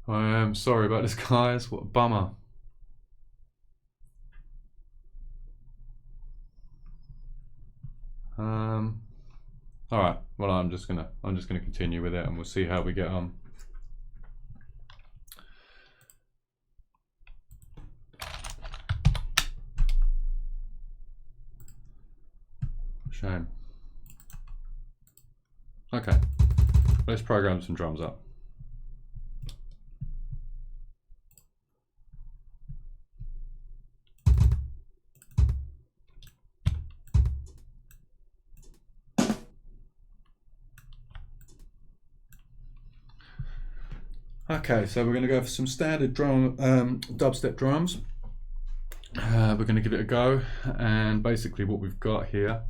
I am sorry about this, guys. What a bummer. All right. Well, I'm just gonna continue with it, and we'll see how we get on. Shame. Okay. Let's program some drums up. Okay, so we're going to go for some standard drum, dubstep drums. We're going to give it a go, and basically what we've got here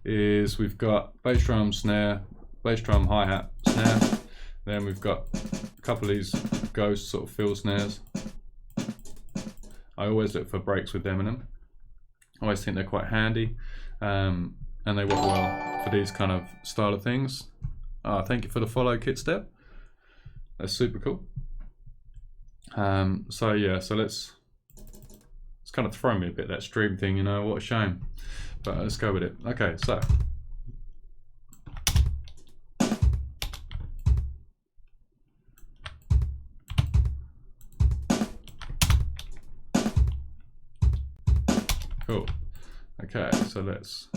is we've got bass drum, snare, bass drum, hi-hat, snare. Then we've got a couple of these ghost sort of fill snares. I always look for breaks with them in them. I always think they're quite handy, and they work well for these kind of style of things. Thank you for the follow, Kit Step. That's super cool. So yeah, so it's kind of thrown me a bit, that stream thing, you know, what a shame. But let's go with it. Okay, so. Cool. Okay, so let's.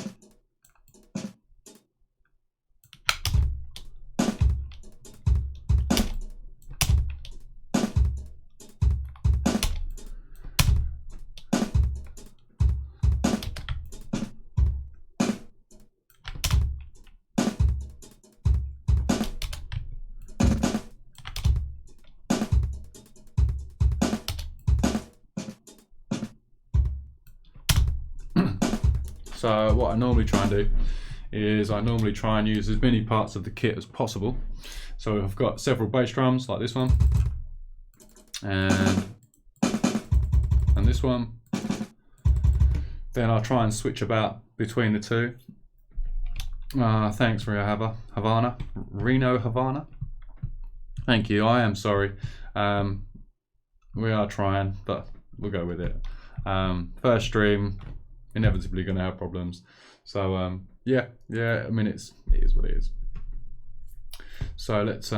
So what I normally try and do is I normally try and use as many parts of the kit as possible. So I've got several bass drums like this one and this one. Then I'll try and switch about between the two. Thanks, Reno Havana. Thank you. I am sorry. We are trying, but we'll go with it. First stream, inevitably going to have problems. So yeah. I mean, it is what it is. So let's.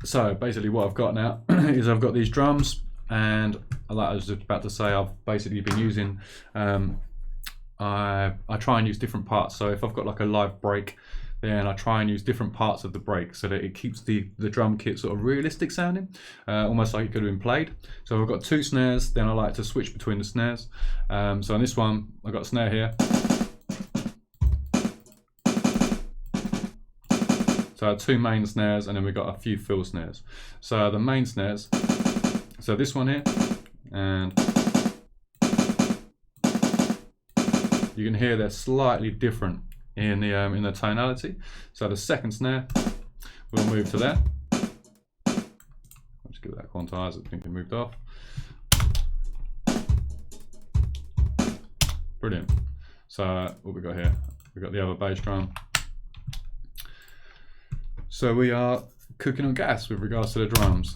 So basically, what I've got now is I've got these drums, and like I was just about to say, I've basically been using. I try and use different parts. So if I've got like a live break, then I try and use different parts of the break so that it keeps the drum kit sort of realistic sounding, almost like it could have been played. So I've got two snares, then I like to switch between the snares. So on this one, I've got a snare here. So two main snares, and then we've got a few fill snares. So the main snares, so this one here, and you can hear they're slightly different in the tonality. So the second snare, we'll move to there. I'll just give it that quantize. I think it moved off. Brilliant. So what we got here? We've got the other bass drum. So we are cooking on gas with regards to the drums.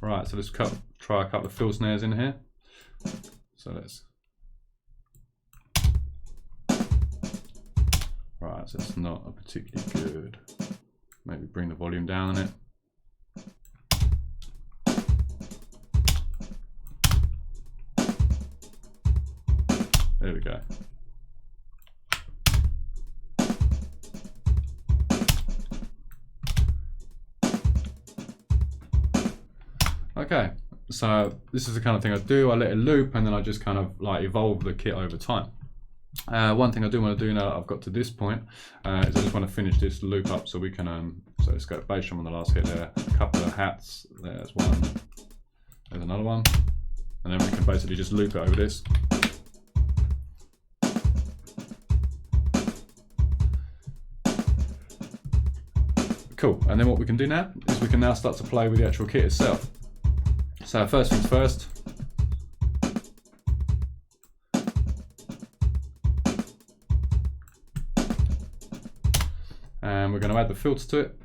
Right. So let's try a couple of fill snares in here. So let's. Right, so it's not a particularly good. Maybe bring the volume down on it. There we go. Okay, so this is the kind of thing I do. I let it loop, and then I just kind of like evolve the kit over time. One thing I do want to do now that I've got to this point is I just want to finish this loop up so we can, so let's go bass drum on the last hit there, a couple of hats, there's one, there's another one, and then we can basically just loop it over this. Cool, and then what we can do now is we can now start to play with the actual kit itself. So first things first, and we're going to add the filter to it.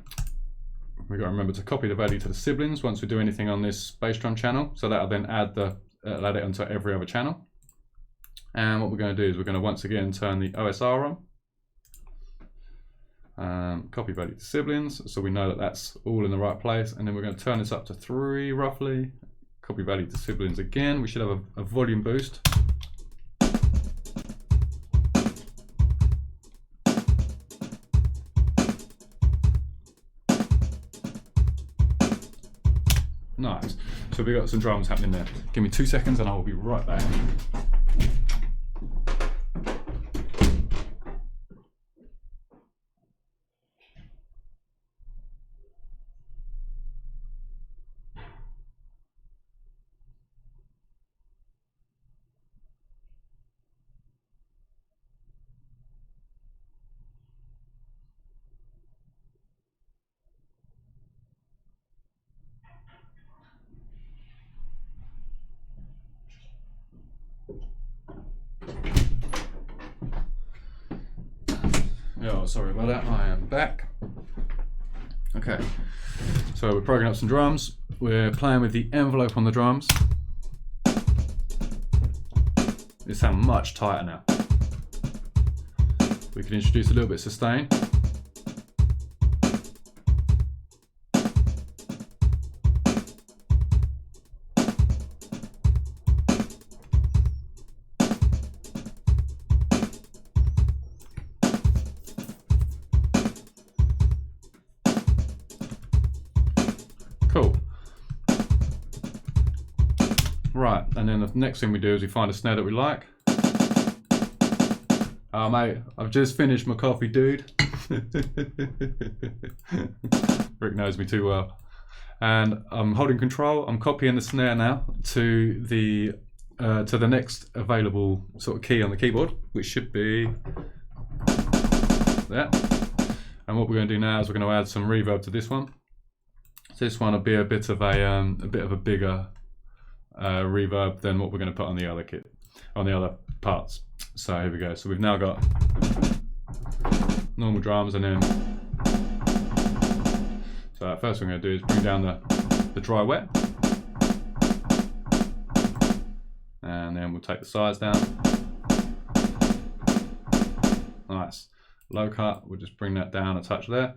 we've got to remember to copy the value to the siblings once we do anything on this bass drum channel. So that'll then add it onto every other channel. And what we're going to do is we're going to once again turn the OSR on. Copy value to siblings, so we know that that's all in the right place. And then we're going to turn this up to 3 roughly. Copy value to siblings again. We should have a volume boost. Nice. So we got some drums happening there. Give me 2 seconds and I will be right back. Oh, sorry about that, I am back. Okay, so we're programming up some drums. We're playing with the envelope on the drums. They sound much tighter now. We can introduce a little bit of sustain. Cool. Right, and then the next thing we do is we find a snare that we like. Oh mate, I've just finished my coffee, dude. Rick knows me too well. And I'm holding control, I'm copying the snare now to the next available sort of key on the keyboard, which should be there. And what we're going to do now is we're going to add some reverb to this one. This one will be a bit of a bigger reverb than what we're going to put on the other kit, on the other parts. So here we go. So we've now got normal drums, and then so first thing we're going to do is bring down the dry wet, and then we'll take the sides down. Nice. Low cut. We'll just bring that down a touch there.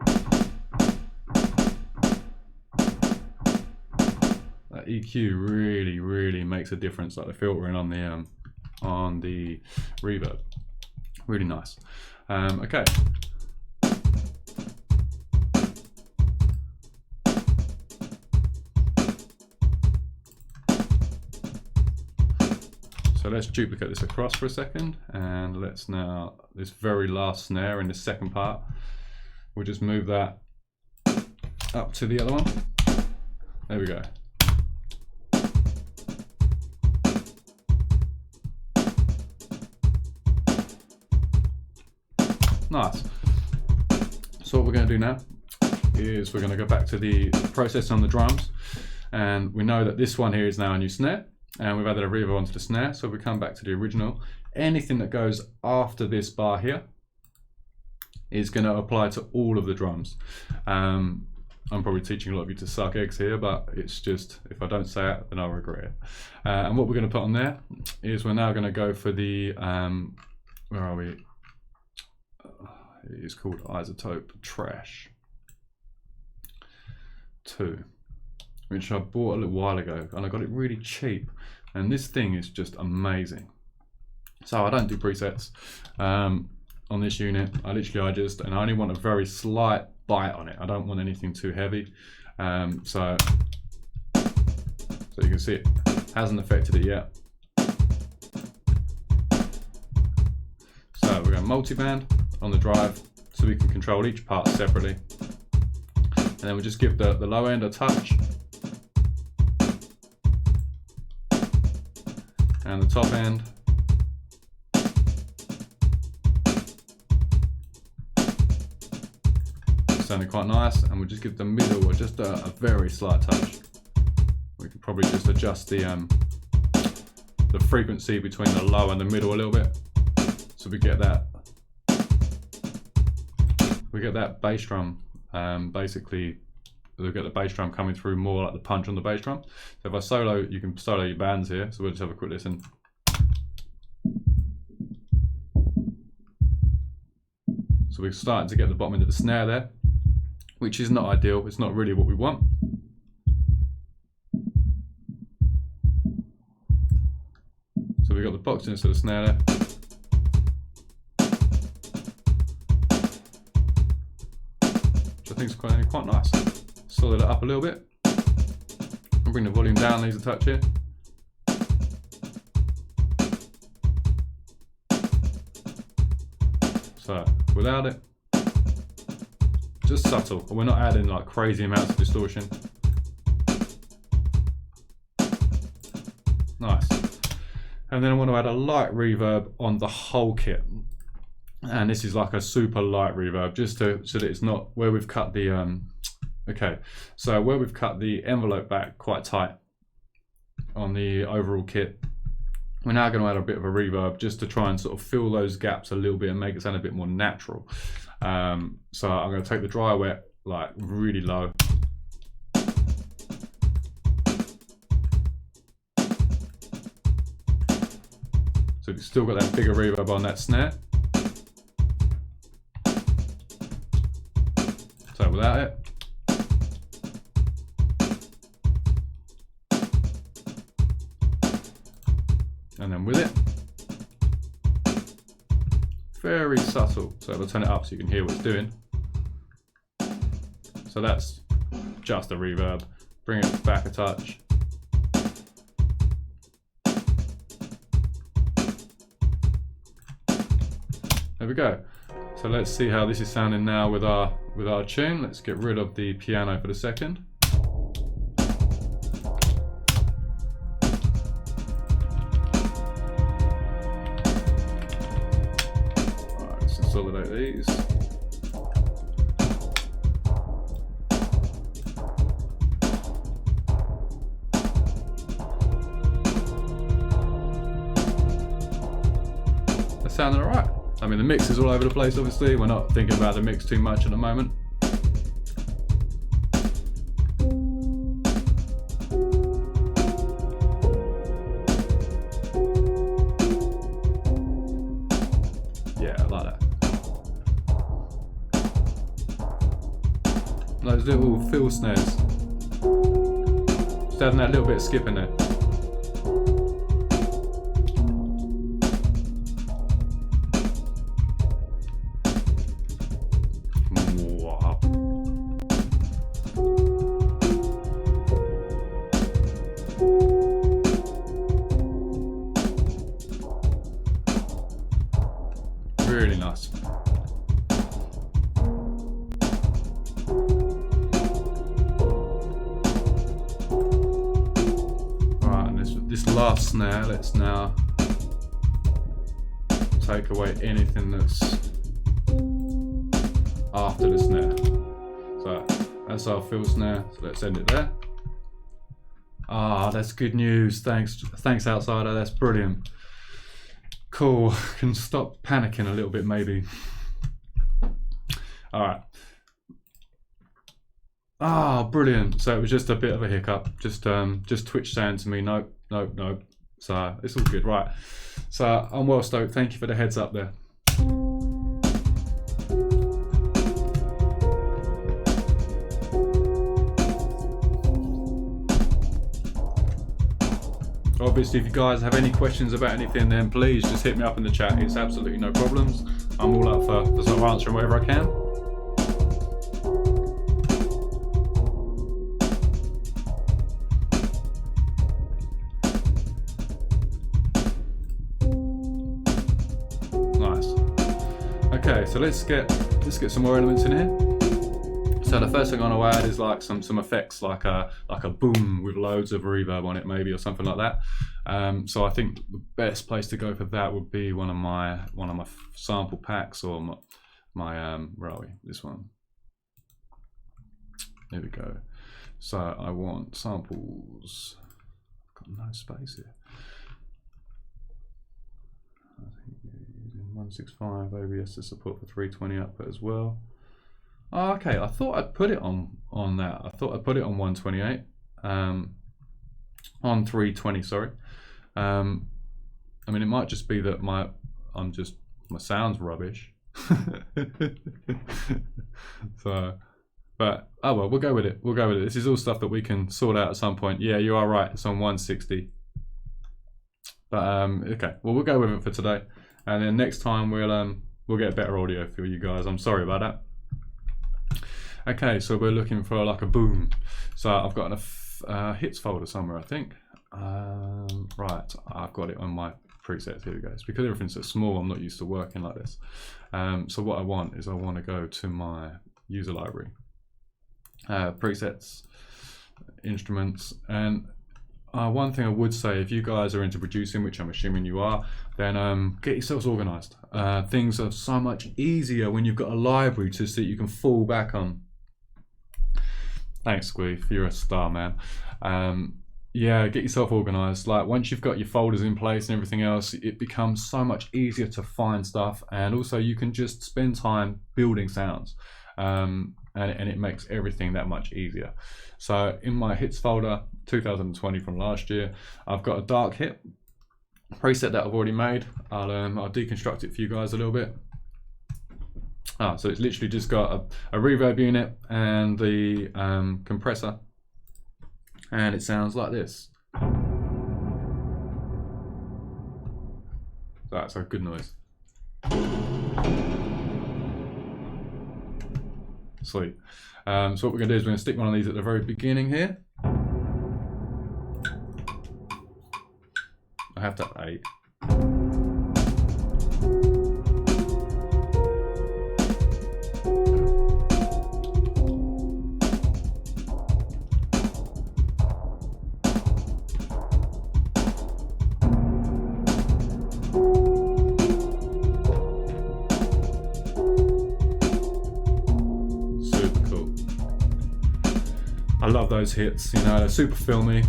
That EQ really makes a difference, like the filtering on the reverb. Really nice. Okay. So let's duplicate this across for a second, and let's now, this very last snare in the second part, we'll just move that up to the other one. There we go. Nice. So what we're going to do now is we're going to go back to the process on the drums, and we know that this one here is now a new snare, and we've added a reverb onto the snare. So we come back to the original. Anything that goes after this bar here is going to apply to all of the drums. I'm probably teaching a lot of you to suck eggs here, but it's just, if I don't say it, then I'll regret it. And what we're going to put on there is we're now going to go for the, where are we? It is called Isotope Trash 2, which I bought a little while ago, and I got it really cheap, and this thing is just amazing. So I don't do presets on this unit. I only want a very slight bite on it. I don't want anything too heavy. So you can see it hasn't affected it yet. So we're going multiband on the drive, so we can control each part separately, and then we'll just give the low end a touch, and the top end, sounding quite nice, and we'll just give the middle just a very slight touch. We can probably just adjust the frequency between the low and the middle a little bit, so we get that bass drum basically we'll get the bass drum coming through more like the punch on the bass drum. So if I solo, you can solo your bands here. So we'll just have a quick listen. So we're starting to get the bottom end of the snare there, which is not ideal. It's not really what we want. So we've got the boxiness of the snare there. Which I think is quite nice. Solid it up a little bit. I'll bring the volume down these a touch here. So without it, just subtle. We're not adding like crazy amounts of distortion. Nice. And then I want to add a light reverb on the whole kit. And this is like a super light reverb, just so that it's not where we've cut the okay, so where we've cut the envelope back quite tight on the overall kit, we're now going to add a bit of a reverb just to try and sort of fill those gaps a little bit and make it sound a bit more natural. So I'm going to take the dry wet like really low. So we've still got that bigger reverb on that snare. So without it. And then with it. Very subtle. So I'll turn it up so you can hear what it's doing. So that's just a reverb. Bring it back a touch. There we go. So let's see how this is sounding now with our tune. Let's get rid of the piano for the second. Alright, let's consolidate these. That's sounding alright. I mean, the mix is all over the place, obviously. We're not thinking about the mix too much at the moment. Yeah, I like that. Those little fill snares. Just having that little bit of skip in there. Really nice. Right, and this last snare, let's now take away anything that's after the snare. So that's our fill snare, so let's end it there. Ah, that's good news. Thanks Outsider, that's brilliant. Cool, can stop panicking a little bit maybe. All right. Ah, brilliant. So it was just a bit of a hiccup. Just Twitch saying to me, nope. So it's all good, right? So I'm well stoked. Thank you for the heads up there. Obviously, if you guys have any questions about anything, then please just hit me up in the chat. It's absolutely no problems. I'm all up for sort of answering whatever I can. Nice. Okay, so let's get some more elements in here. So the first thing I want to add is like some effects, like a boom with loads of reverb on it, maybe, or something like that. So I think the best place to go for that would be one of my sample packs, or my where are we? This one. There we go. So I want samples. I've got no space here. I think using 165 OBS to support for 320 output as well. Oh, okay, I thought I'd put it on that. I thought I'd put it on 128, on 320. Sorry. I mean, it might just be that my sound's rubbish. So, but oh well, we'll go with it. We'll go with it. This is all stuff that we can sort out at some point. Yeah, you are right. It's on 160. But okay, well, we'll go with it for today, and then next time we'll get better audio for you guys. I'm sorry about that. Okay, so we're looking for like a boom. So I've got a hits folder somewhere, I think. Right, I've got it on my presets. Here we go. It's because everything's so small, I'm not used to working like this. So what I want is I want to go to my user library, presets, instruments, and one thing I would say, if you guys are into producing, which I'm assuming you are, then get yourselves organized. Things are so much easier when you've got a library to see you can fall back on. Thanks, Squeef, you're a star, man. Yeah, get yourself organized. Like, once you've got your folders in place and everything else, it becomes so much easier to find stuff, and also you can just spend time building sounds, and it makes everything that much easier. So in my hits folder, 2020 from last year, I've got a dark hit preset that I've already made. I'll deconstruct it for you guys a little bit. So it's literally just got a reverb unit and the compressor, and it sounds like this. That's a good noise. Sweet. So what we're going to do is we're going to stick one of these at the very beginning here. I have to 8. I love those hits, you know, they're super filmy.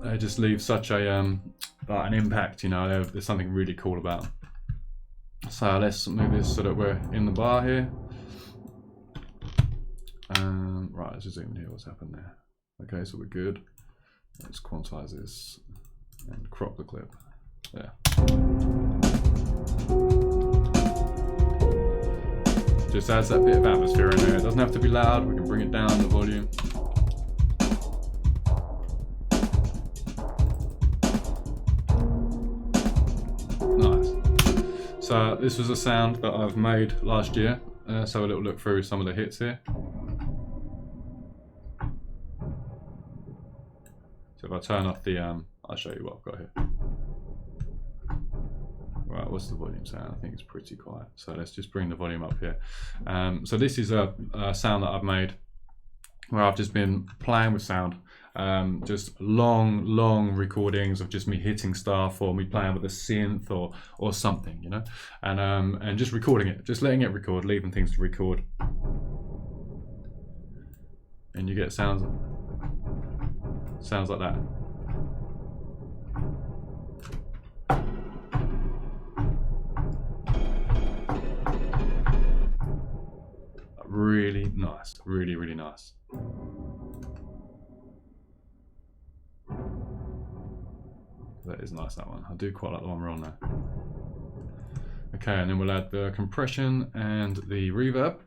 They just leave such a like an impact, you know. There's something really cool about them. So let's move this so that we're in the bar here. Right, let's just zoom in here. What's happened there? Okay, so we're good. Let's quantize this and crop the clip. There. Just adds that bit of atmosphere in there. It doesn't have to be loud. We can bring it down the volume. Nice. So this was a sound that I've made last year. So a little look through some of the hits here. So if I turn off the, I'll show you what I've got here. Right, what's the volume sound? I think it's pretty quiet. So let's just bring the volume up here. So this is a sound that I've made where I've just been playing with sound. Just long recordings of just me hitting stuff, or me playing with a synth or something, you know, and just recording it, just letting it record, leaving things to record, and you get sounds like that. Really nice, really nice. That is nice, that one. I do quite like the one we're on there. Okay, and then we'll add the compression and the reverb.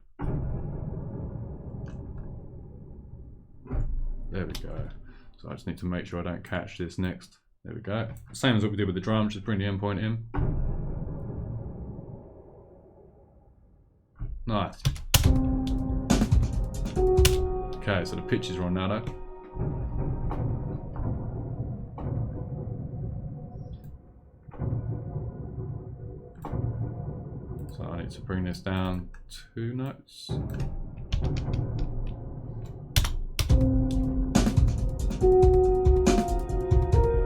There we go. So I just need to make sure I don't catch this next. There we go. Same as what we did with the drums, just bring the endpoint in. Nice. Okay, so the pitches are on now though. So I need to bring this down 2 notes.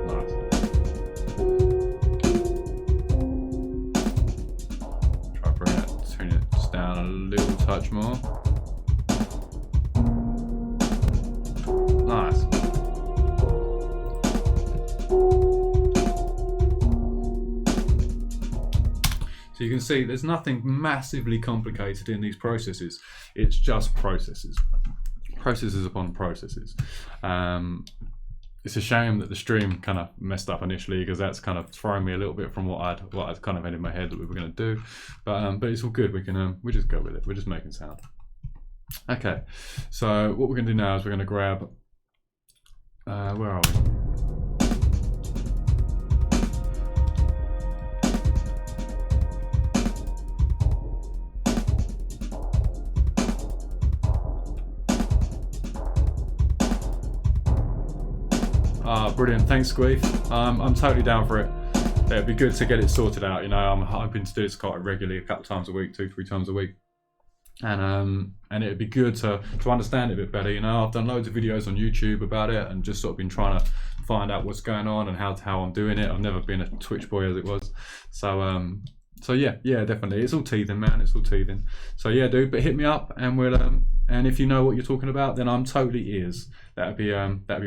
Nice. Try to bring it, tune it just down a little touch more. Nice. So you can see there's nothing massively complicated in these processes. It's just processes. Processes upon processes. It's a shame that the stream kind of messed up initially, because that's kind of throwing me a little bit from what I'd kind of had in my head that we were going to do. But it's all good. We just go with it. We're just making sound. Okay. So what we're going to do now is we're going to grab. Where are we? Brilliant, thanks Squeef. I'm totally down for it. It'd be good to get it sorted out, you know. I'm hoping to do this quite regularly, a couple of times a week, 2-3 times a week. And it'd be good to understand it a bit better, you know. I've done loads of videos on YouTube about it and just sort of been trying to find out what's going on and how I'm doing it. I've never been a Twitch boy as it was. So yeah, definitely. It's all teething, man. It's all teething. So yeah, dude, but hit me up and we'll and if you know what you're talking about, then I'm totally ears. That'd be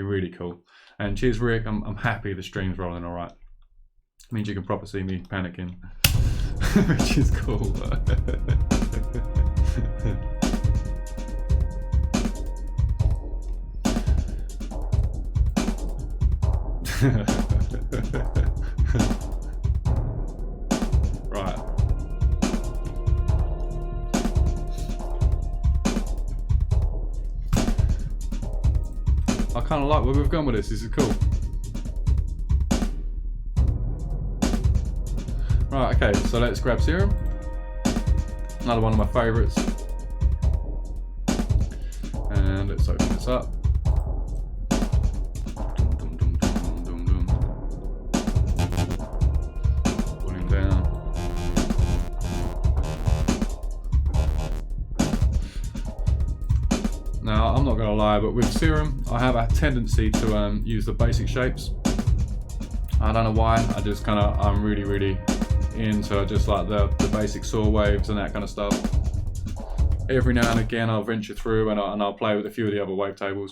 really cool. And cheers, Rick. I'm happy the stream's rolling all right. It means you can proper see me panicking, which is cool. Right. I kind of like where we've gone with this. This is cool. Right, okay, so let's grab Serum. Another one of my favourites. And let's open this up. Put him down. Now, I'm not going to lie, but with Serum, I have a tendency to use the basic shapes. I don't know why, I'm really into just like the basic saw waves and that kind of stuff. Every now and again I'll venture through and I'll play with a few of the other wavetables.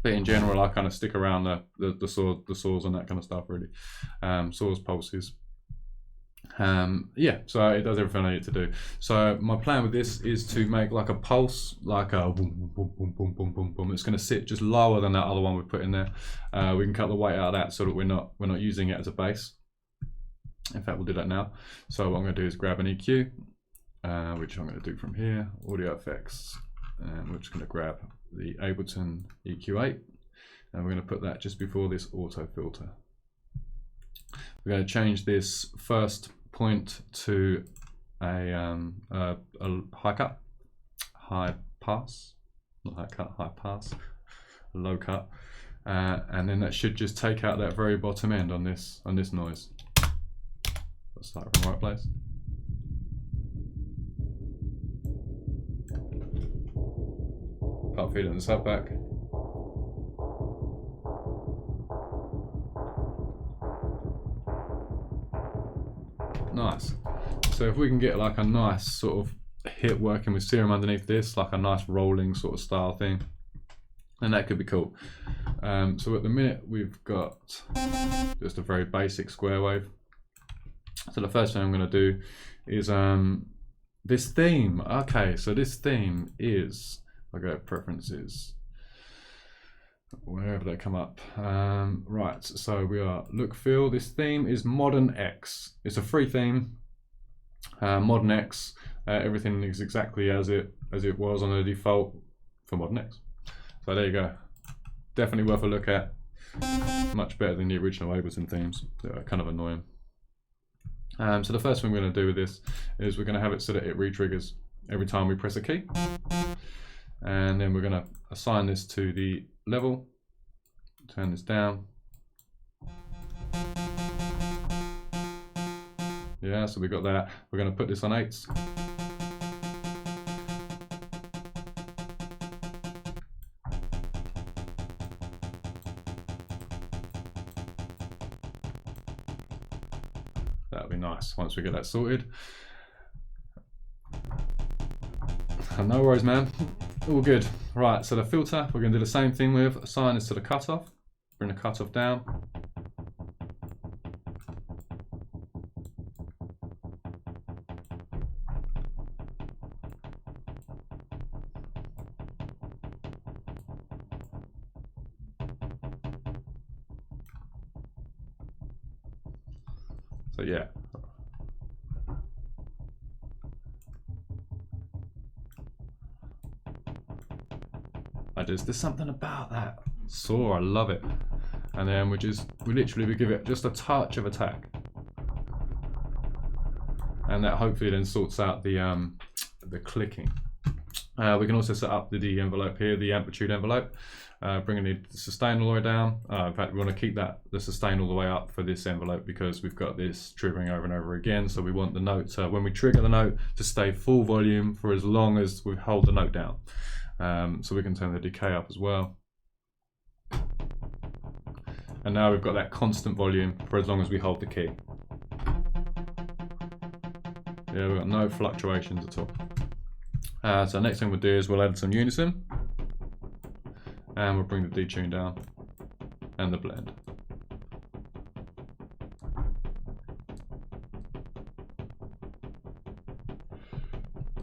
But in general I kind of stick around the saws and that kind of stuff really. Saws, pulses. Yeah, so it does everything I need to do. So my plan with this is to make like a pulse, like a boom, boom, boom, boom, boom, boom, boom. It's going to sit just lower than that other one we put in there. We can cut the weight out of that so that we're not using it as a bass. In fact, we'll do that now. So what I'm going to do is grab an EQ, which I'm going to do from here, Audio Effects, and we're just going to grab the Ableton EQ8, and we're going to put that just before this auto filter. We're going to change this first point to a high cut, high pass, not high cut, high pass, low cut, and then that should just take out that very bottom end on this noise. Let's start from the right place. Can't feel it in the sub back. Nice. So if we can get like a nice sort of hit working with Serum underneath this, like a nice rolling sort of style thing, then that could be cool. So at the minute we've got just a very basic square wave. So the first thing I'm going to do is this theme. Okay, so this theme is, I'll go to preferences, wherever they come up. Right, so we are look feel. This theme is Modern X. It's a free theme. Modern X. Everything is exactly as it was on the default for Modern X. So there you go. Definitely worth a look at. Much better than the original Ableton themes. They're kind of annoying. So the first thing we're going to do with this is we're going to have it so that it re-triggers every time we press a key. And then we're going to assign this to the level, turn this down. Yeah, so we got that. We're going to put this on 8s. That'll be nice once we get that sorted. No worries, man. All good. Right, so the filter, we're going to do the same thing with, assign this to the cutoff. Bring the cutoff down. So yeah. There's something about that saw, I love it. And then we literally give it just a touch of attack. And that hopefully then sorts out the clicking. We can also set up the envelope here, the amplitude envelope, bringing the sustain all the way down. In fact, we want to keep the sustain all the way up for this envelope because we've got this triggering over and over again. So we want the note, when we trigger the note, to stay full volume for as long as we hold the note down. So we can turn the decay up as well. And now we've got that constant volume for as long as we hold the key. Yeah, we've got no fluctuations at all. So next thing we'll do is we'll add some unison. And we'll bring the detune down. And the blend.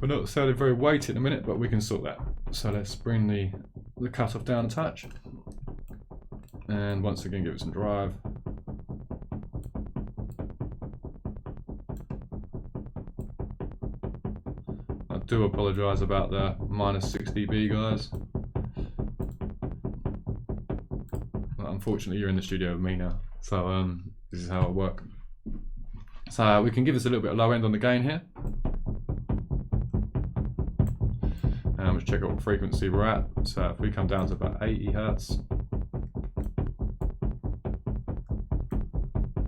We're not sounding very weighty in a minute, but we can sort that. So let's bring the cutoff down a touch. And once again, give it some drive. I do apologise about the -6 dB, guys. But unfortunately, you're in the studio with me now, so this is how it works. So we can give this a little bit of low end on the gain here. And let's check out what frequency we're at. So if we come down to about 80 Hertz.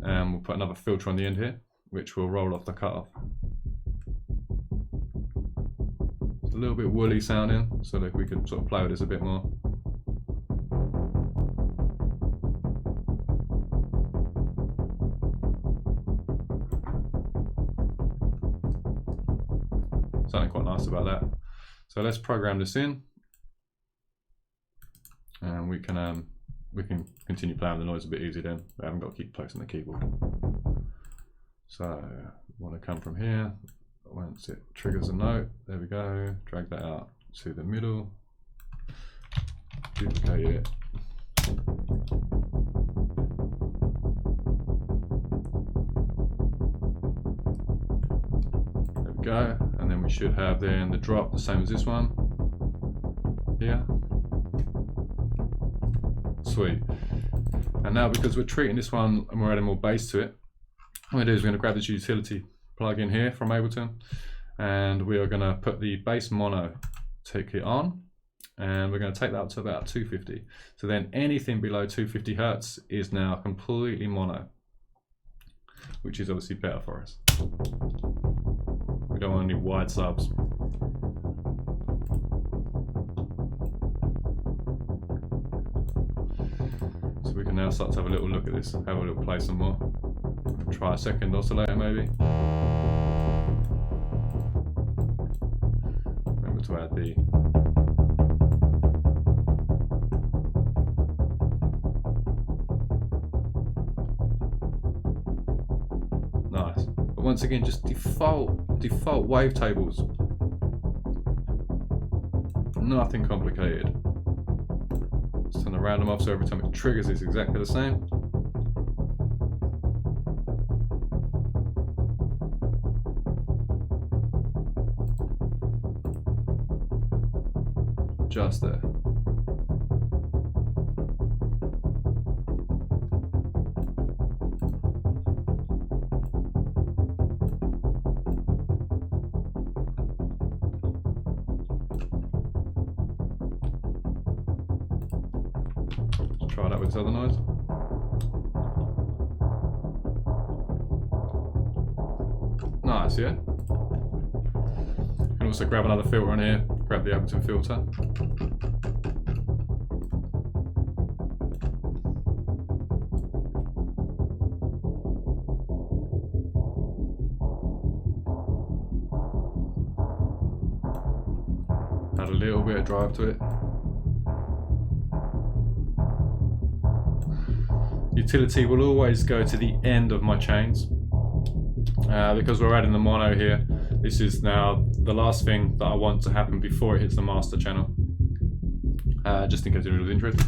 And we'll put another filter on the end here, which will roll off the cutoff. It's a little bit woolly sounding, so that we can sort of play with this a bit more. Something quite nice about that. So let's program this in, and we can continue playing with the noise a bit easier then. We haven't got to keep placing the keyboard. So we want to come from here. Once it triggers a note, there we go. Drag that out to the middle. Duplicate it. There we go. And then we should have then the drop the same as this one. Here. Sweet. And now because we're treating this one and we're adding more bass to it, what we're going to do is we're going to grab this utility plug in here from Ableton, and we are going to put the bass mono ticket on, and we're going to take that up to about 250. So then anything below 250 Hertz is now completely mono, which is obviously better for us. We don't want any wide subs. So we can now start to have a little look at this and have a little play some more. Try a second oscillator maybe. Remember to add the nice. But once again, just default wavetables. Nothing complicated. Just turn the random off so every time it triggers it's exactly the same. Just there. Let's try that with this other noise. Nice, yeah? You can also grab another filter on here. Grab the Ableton filter. Add a little bit of drive to it. Utility will always go to the end of my chains. Because we're adding the mono here, this is now the last thing that I want to happen before it hits the master channel. Just in case anyone was interested.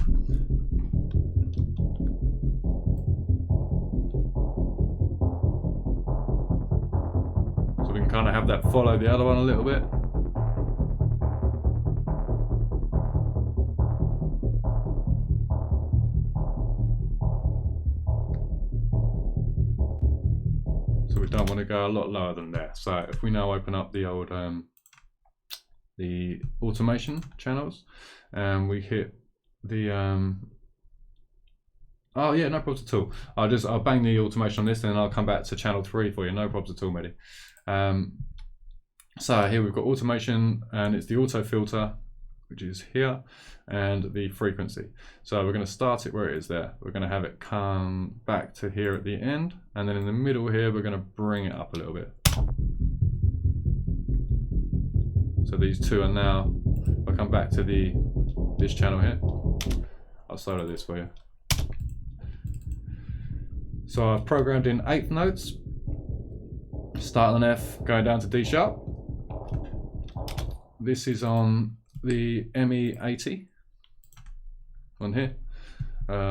kind of have that follow the other one a little bit. So we don't want to go a lot lower than there. So if we now open up the old the automation channels and we hit the oh yeah, no problems at all. I'll bang the automation on this and then I'll come back to channel 3 for you. No problems at all, Mehdi. So here we've got automation and it's the auto filter, which is here, and the frequency. So we're going to start it where it is there. We're going to have it come back to here at the end, and then in the middle here we're going to bring it up a little bit. So these two are now, I'll come back to this channel here. I'll solo this for you. So I've programmed in 8th notes, start on F, going down to D sharp. This is on the ME80 on here.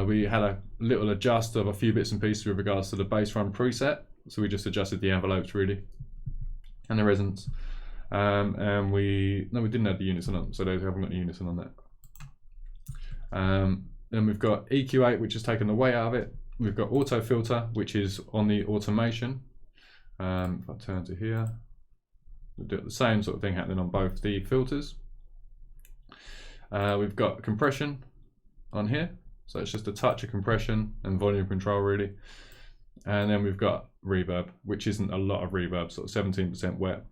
We had a little adjust of a few bits and pieces with regards to the bass drum preset. So we just adjusted the envelopes really, and the resonance. And we didn't have the unison on, so they haven't got the unison on that. Then we've got EQ8, which has taken the weight out of it. We've got auto filter, which is on the automation. If I turn to here, we'll do the same sort of thing happening on both the filters. We've got compression on here, so it's just a touch of compression and volume control really. And then we've got reverb, which isn't a lot of reverb, sort of 17% wet.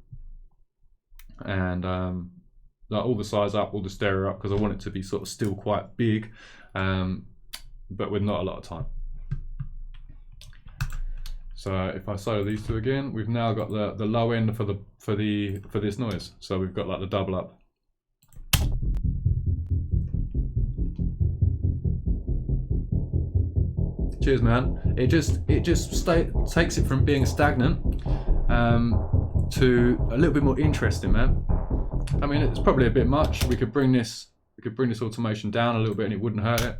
And like all the size up, all the stereo up, because I want it to be sort of still quite big, but with not a lot of time. So if I solo these two again, we've now got the low end for this noise. So we've got like the double up. Cheers, man. It just takes it from being stagnant to a little bit more interesting, man. I mean, it's probably a bit much. We could bring this automation down a little bit and it wouldn't hurt it.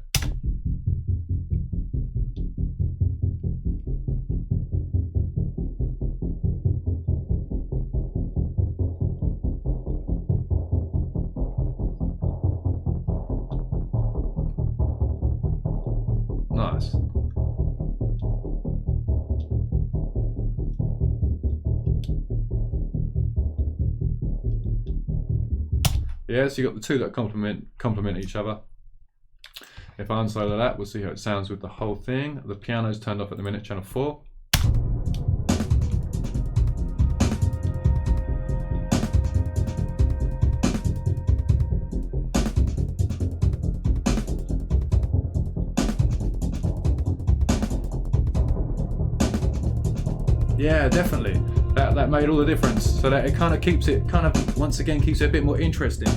Nice. Yeah, so you got the two that complement each other. If I unsolo that, we'll see how it sounds with the whole thing. The piano's turned off at the minute, channel 4. Yeah, definitely. That made all the difference. So that it kind of keeps it, once again, keeps it a bit more interesting.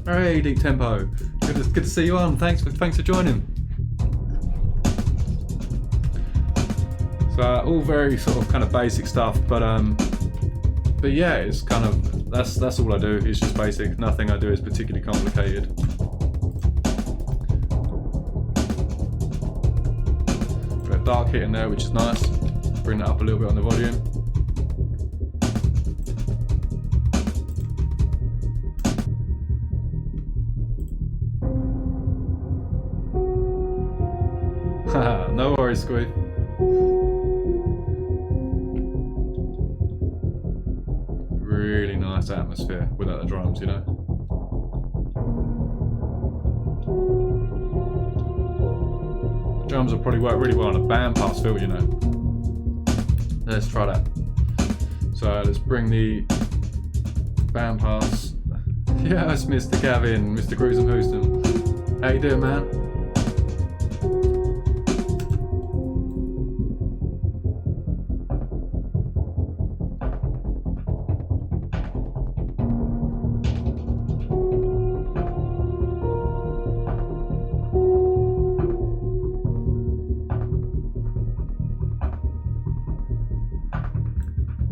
Hey, Deep Tempo. Good to see you on. Thanks for joining. So all very sort of kind of basic stuff, but yeah, it's kind of that's all I do. It's just basic. Nothing I do is particularly complicated. Got a dark hit in there, which is nice. Bring that up a little bit on the volume. No worries, Squid. Really nice atmosphere without the drums, you know. Drums will probably work really well on a bandpass filter, you know. Let's try that. So let's bring the bandpass. Yes, Mr. Gavin, Mr. Gruesome Houston. How you doing, man?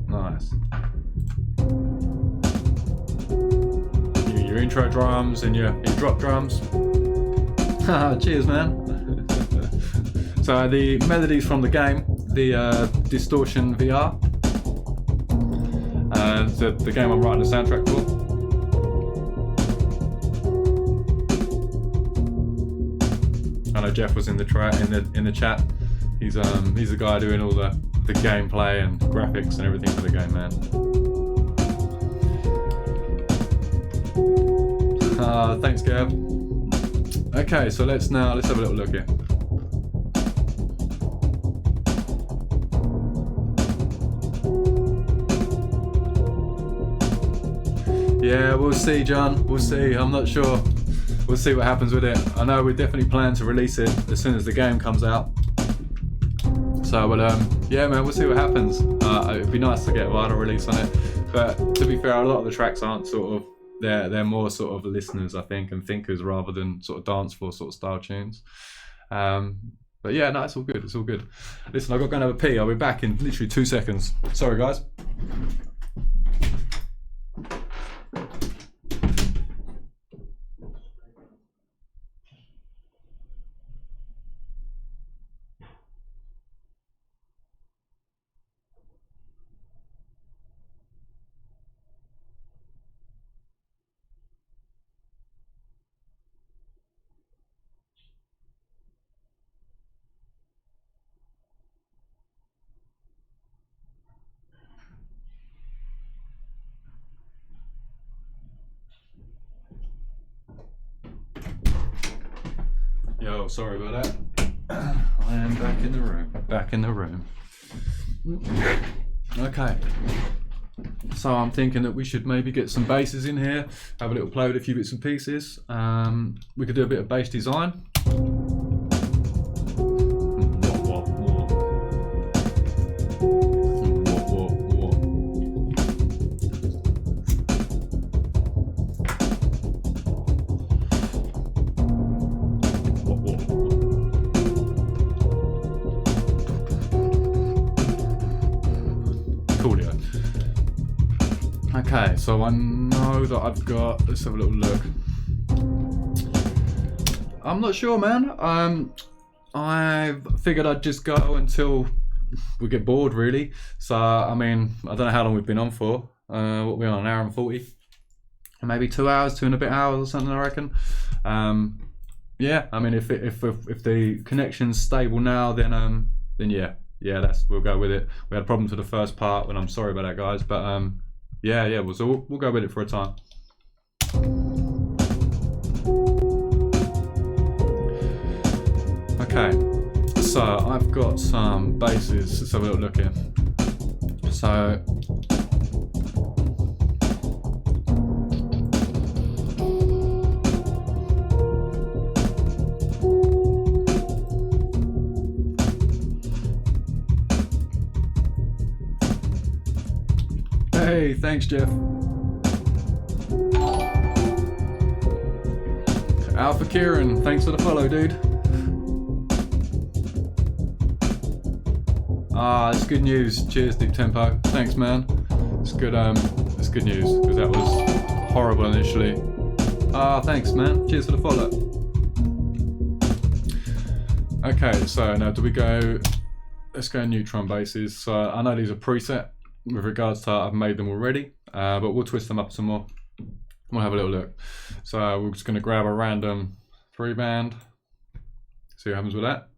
Nice. Your intro drums and your drop drums. Cheers, man. So the melodies from the game, the Distortion VR. the game I'm writing the soundtrack for. I know Jeff was in the chat. He's the guy doing all the gameplay and graphics and everything for the game, man. Thanks, Gav. Okay, so let's have a little look here. Yeah, we'll see, John. We'll see. I'm not sure. We'll see what happens with it. I know we definitely plan to release it as soon as the game comes out. So, yeah, man, we'll see what happens. It'd be nice to get a wider release on it. But to be fair, a lot of the tracks aren't sort of, they're more sort of listeners, I think, and thinkers rather than sort of dance floor sort of style tunes. But yeah, no, it's all good. It's all good. Listen, I've got to go and have a pee. I'll be back in literally 2 seconds. Sorry, guys. Yo, sorry about that. I am back in the room. Back in the room. Okay. So I'm thinking that we should maybe get some basses in here, have a little play with a few bits and pieces. We could do a bit of bass design. Okay, so I know that I've got, let's have a little look. I'm not sure, man. I figured I'd just go until we get bored, really. So, I mean, I don't know how long we've been on for. What are we on, an hour and 40? Maybe 2 hours, 2 and a bit hours or something, I reckon. Yeah, I mean, if the connection's stable now, then yeah, we'll go with it. We had problems with the first part, and I'm sorry about that, guys, but yeah, we'll go with it for a time. Okay, so I've got some basses. Let's have a little look here. So hey, thanks, Jeff. Alpha Kieran, thanks for the follow, dude. It's good news. Cheers, Deep Tempo. Thanks, man. It's good. It's good news because that was horrible initially. Thanks, man. Cheers for the follow. Okay, so now do we go? Let's go neutron basses. So I know these are preset. With regards to I've made them already, but we'll twist them up some more. We'll have a little look. So we're just going to grab a random 3-band, see what happens with that.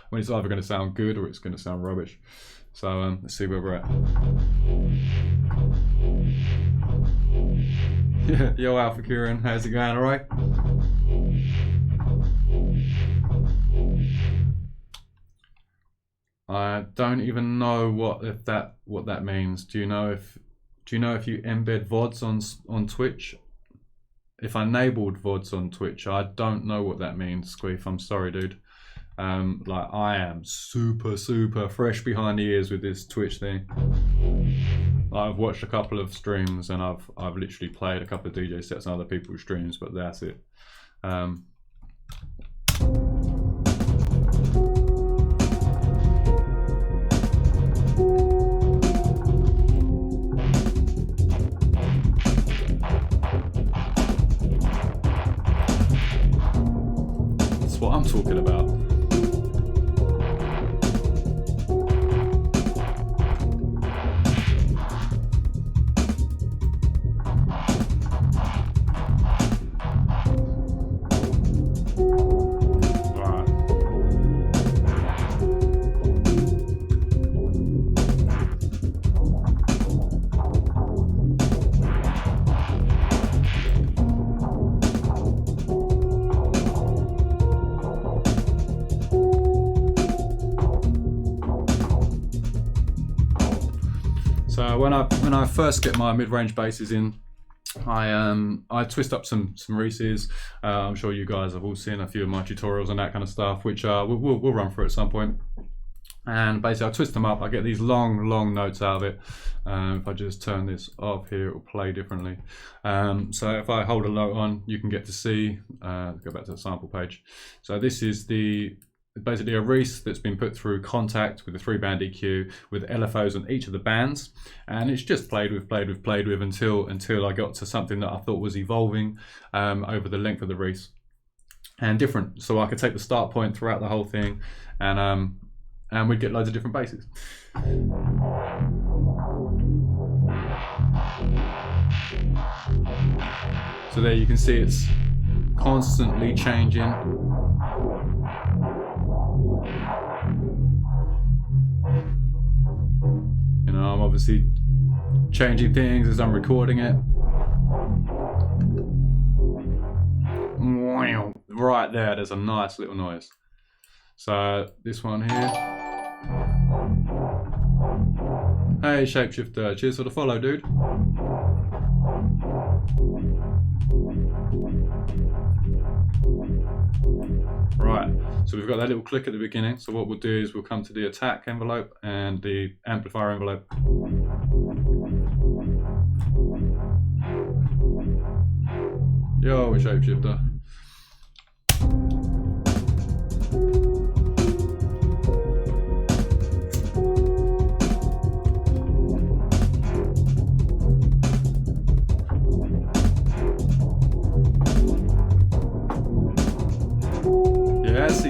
When it's either going to sound good or it's going to sound rubbish. So let's see where we're at. Yo, Alpha Kieran, how's it going? All right. I don't even know what that means. Do you know if you embed VODs on Twitch? If I enabled VODs on Twitch, I don't know what that means, Squeef. I'm sorry, dude. Like I am super fresh behind the ears with this Twitch thing. I've watched a couple of streams and I've literally played a couple of DJ sets on other people's streams, but that's it. That's what I'm talking about. when I first get my mid-range basses in, I twist up some Reese's. I'm sure you guys have all seen a few of my tutorials on that kind of stuff, which we'll run through at some point. And basically I twist them up, I get these long notes out of it. If I just turn this off here, it will play differently. So if I hold a note on, you can get to see, go back to the sample page. So this is basically a Reese that's been put through contact with a 3-band EQ with LFOs on each of the bands, and it's just played with until I got to something that I thought was evolving over the length of the Reese and different. So I could take the start point throughout the whole thing, and we'd get loads of different basses. So there you can see it's constantly changing. You know, I'm obviously changing things as I'm recording it. Right there's a nice little noise. So this one here. Hey Shapeshifter, cheers for the follow, dude. Right, so we've got that little click at the beginning. So what we'll do is we'll come to the attack envelope and the amplifier envelope. Yo, Shapeshifter.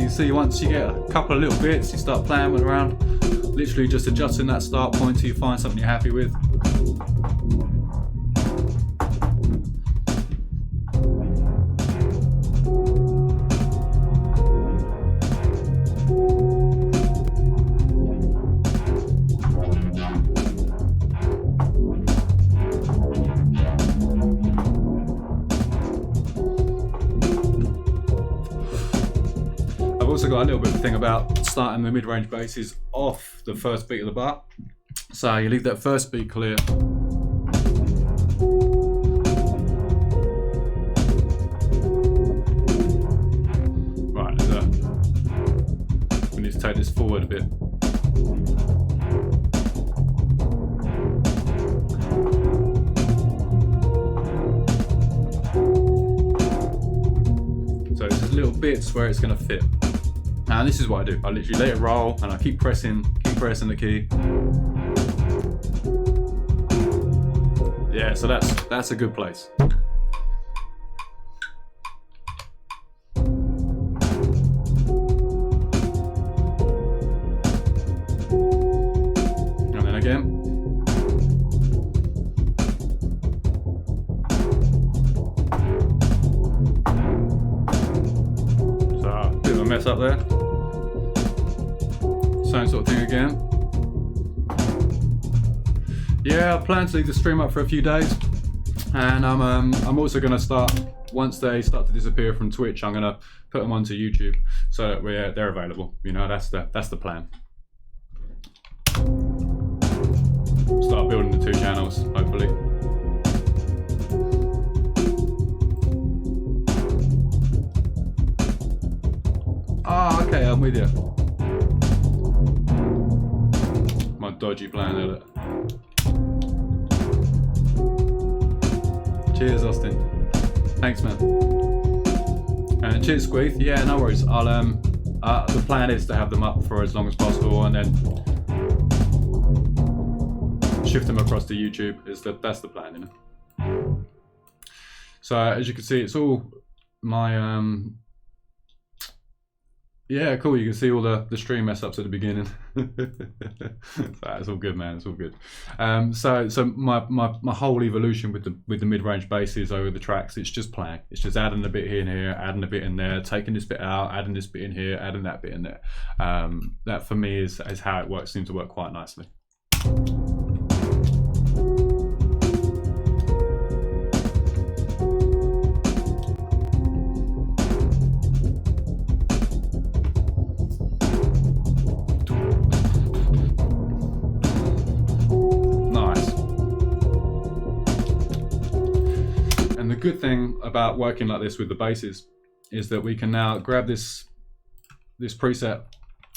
See, once you get a couple of little bits, you start playing around, literally just adjusting that start point till you find something you're happy with. Also got a little bit of a thing about starting the mid-range basses off the first beat of the bar. So you leave that first beat clear. Right, we need to take this forward a bit. So there's little bits where it's going to fit. And this is what I do. I literally let it roll and I keep pressing the key. Yeah, so that's a good place. And then again. So a bit of a mess up there. Same sort of thing again. Yeah, I plan to leave the stream up for a few days, and I'm also going to start, once they start to disappear from Twitch, I'm going to put them onto YouTube so that they're available. You know, that's the plan. Start building the 2 channels, hopefully. Ah, okay, I'm with you. My dodgy plan, isn't it? Cheers, Austin. Thanks, man. And cheers, Squeeth. Yeah, no worries. I'll the plan is to have them up for as long as possible, and then shift them across to YouTube. That's the plan, you know. So as you can see, it's all my yeah, cool. You can see all the stream mess ups at the beginning. It's all good, man. It's all good. So my whole evolution with the mid-range basses over the tracks, it's just playing. It's just adding a bit here and here, adding a bit in there, taking this bit out, adding this bit in here, adding that bit in there. That for me is how it works. Seems to work quite nicely. Nice. good thing about working like this with the basses is that we can now grab this preset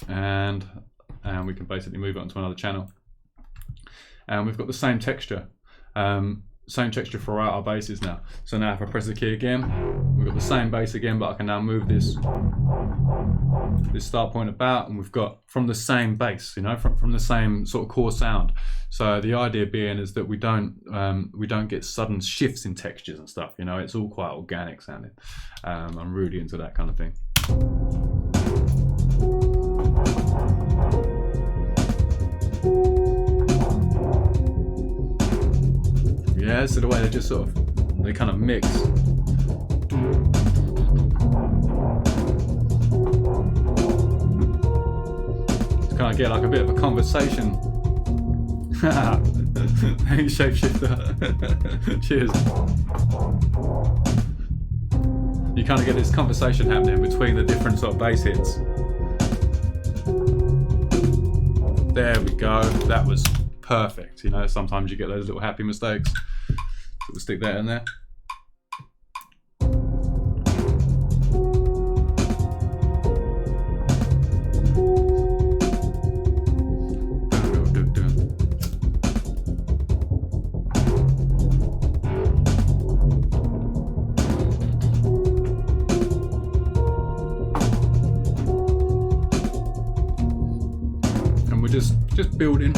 and we can basically move it onto another channel, and we've got the same texture. Same texture throughout our basses now. So now if I press the key again, we've got the same bass again, but I can now move this start point about, and we've got from the same bass, you know, from the same sort of core sound. So the idea being is that we don't get sudden shifts in textures and stuff, you know, it's all quite organic sounding. I'm really into that kind of thing. Yeah, so the way they just sort of, they kind of mix. To kind of get like a bit of a conversation. Hey, shapeshifter. Cheers. You kind of get this conversation happening between the different sort of bass hits. There we go. That was perfect. You know, sometimes you get those little happy mistakes. So we'll stick that in there. And we're just building.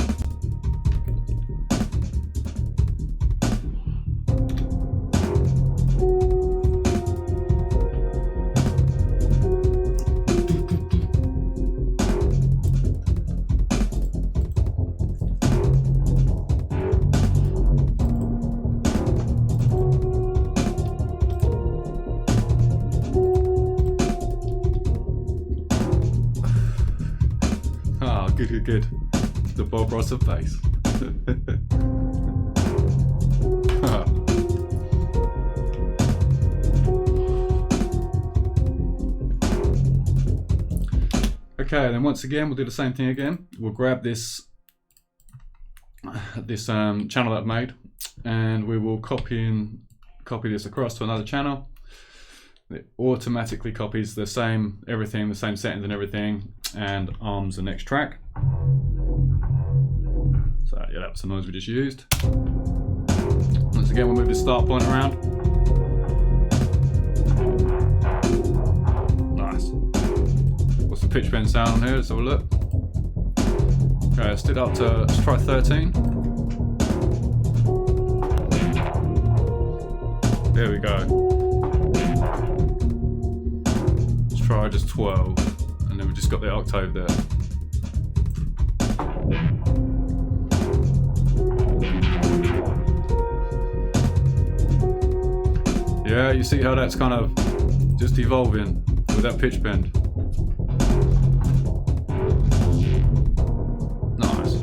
Good. The Bob Ross of bass. Okay, then once again, we'll do the same thing again. We'll grab this channel that I've made, and we will copy this across to another channel. It automatically copies the same everything, the same settings and everything, and arms the next track. So yeah, that was the noise we just used. Once again, we'll move the start point around. Nice. What's the pitch bend sound on here? Let's have a look. Okay, let's stick up to, let's try 13. There we go. Let's try just 12, and then we've just got the octave there. Yeah, you see how that's kind of just evolving with that pitch bend. Nice.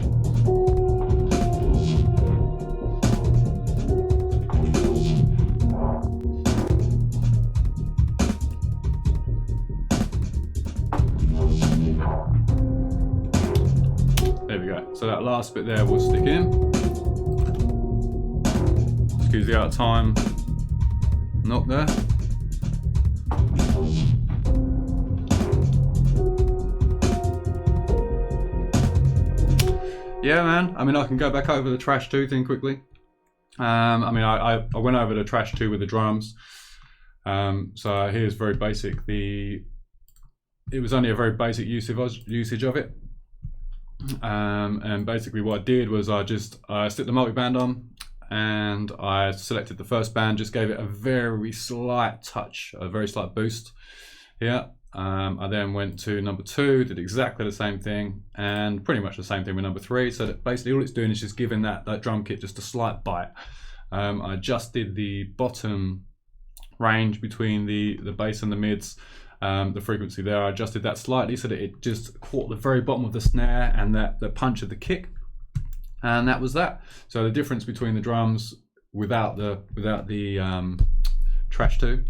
There we go. So that last bit there will stick in. Excuse the out of time. Not there. Yeah, man. I mean, I can go back over the trash 2 thing quickly. I mean, I went over the trash 2 with the drums. So here's very basic. It was only a very basic usage of it. And basically what I did was I stick the multi-band on, and I selected the first band, just gave it a very slight touch, a very slight boost. Yeah. I then went to number 2, did exactly the same thing, and pretty much the same thing with number 3. So that basically all it's doing is just giving that drum kit just a slight bite. I adjusted the bottom range between the bass and the mids, the frequency there. I adjusted that slightly so that it just caught the very bottom of the snare and the punch of the kick. And that was that. So the difference between the drums without the trash 2.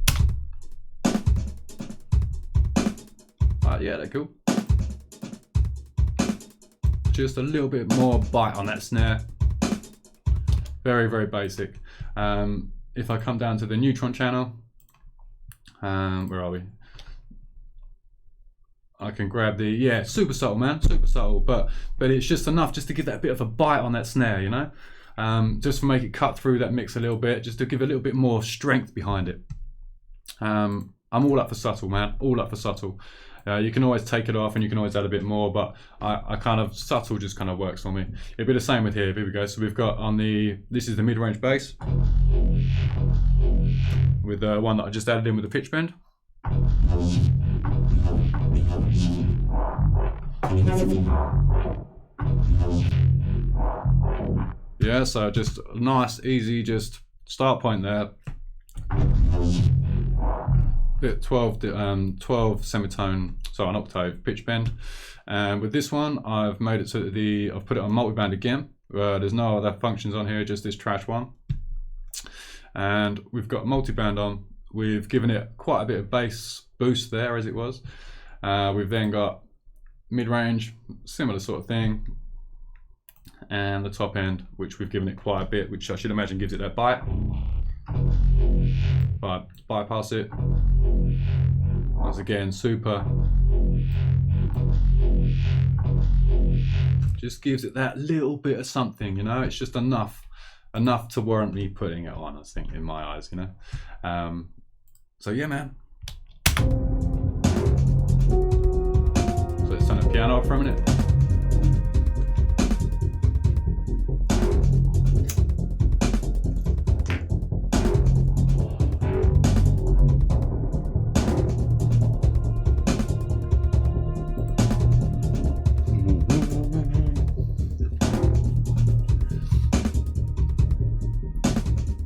Yeah, they're cool. Just a little bit more bite on that snare. Very, very basic. if I come down to the neutron channel, where are we? I can grab the, yeah, super subtle, man, super subtle, but it's just enough just to give that bit of a bite on that snare, you know, just to make it cut through that mix a little bit, just to give a little bit more strength behind it. I'm all up for subtle, man, all up for subtle. You can always take it off and you can always add a bit more, but I kind of, subtle just kind of works for me. It'll be the same with here. Here we go. So we've got on the, this is the mid-range bass with the one that I just added in with the pitch bend. Yeah, so just nice, easy, just start point there. Bit 12 semitone, so an octave pitch bend, and with this one I've made it so that I've put it on multiband again. There's no other functions on here, just this trash one, and we've got multiband on. We've given it quite a bit of bass boost there as it was. We've then got mid-range, similar sort of thing, and the top end, which we've given it quite a bit, which I should imagine gives it that bite. But bypass it. Once again, super. Just gives it that little bit of something, you know. It's just enough to warrant me putting it on, I think, in my eyes, you know. So yeah, man. So let's turn the piano off for a minute.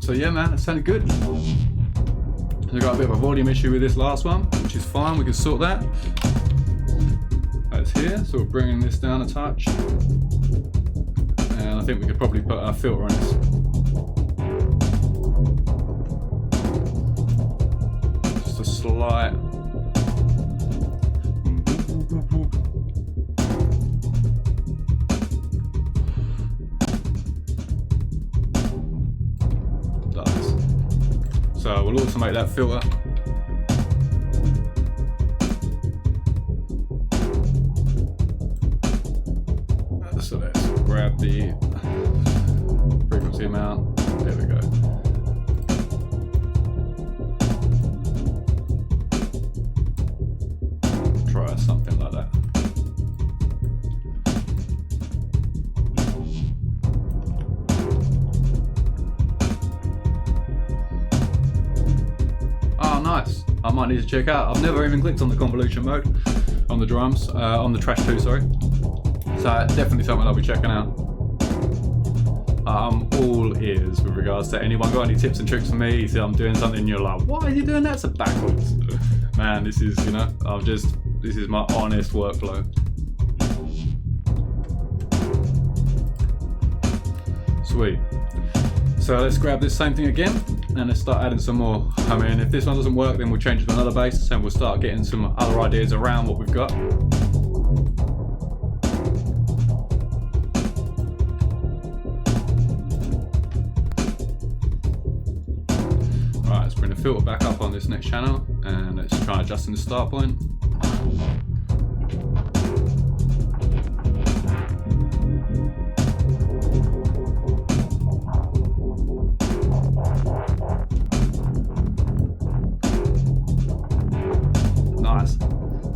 So yeah, man, it sounded good. We've got a bit of a volume issue with this last one, which is fine, we can sort that. That's here, so we're bringing this down a touch. And I think we could probably put a filter on this. Just a slight. So we'll automate that filter. So let's grab the frequency amount. There we go. Try something like that. Oh, nice. I might need to check out. I've never even clicked on the convolution mode on the drums, on the Trash 2, sorry. So definitely something I'll be checking out. I'm all ears with regards to anyone got any tips and tricks for me. You see I'm doing something and you're like, why are you doing that so backwards? Man, this is, you know, this is my honest workflow. Sweet. So let's grab this same thing again and let's start adding some more. I mean, if this one doesn't work, then we'll change it to another bass and we'll start getting some other ideas around what we've got. Right, let's bring the filter back up on this next channel and let's try adjusting the start point. Nice.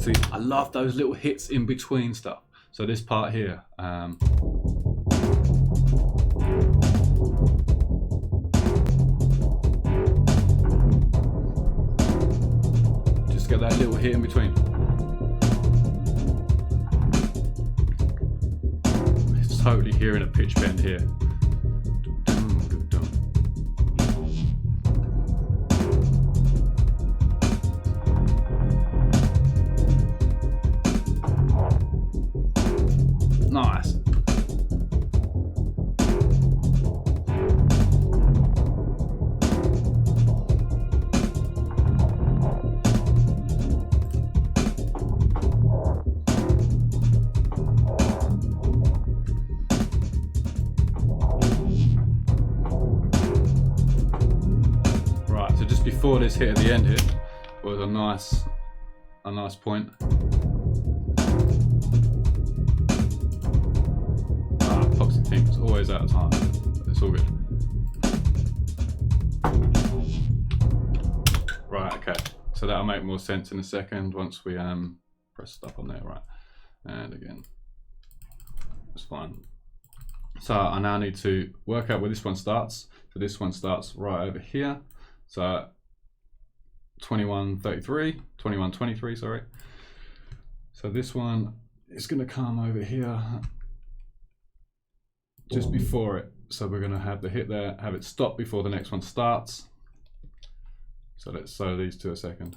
See, I love those little hits in between stuff. So this part here, just get that little hit in between. It's totally hearing a pitch bend here. Nice. just before this hit at the end here was a nice point. Toxic thing's always out of time. It's all good. Right, okay. So that'll make more sense in a second once we press stop on there, right? And again, it's fine. So I now need to work out where this one starts. So this one starts right over here. So 2123, sorry. So this one is going to come over here just before it. So we're going to have the hit there, have it stop before the next one starts. So let's slow these to a second.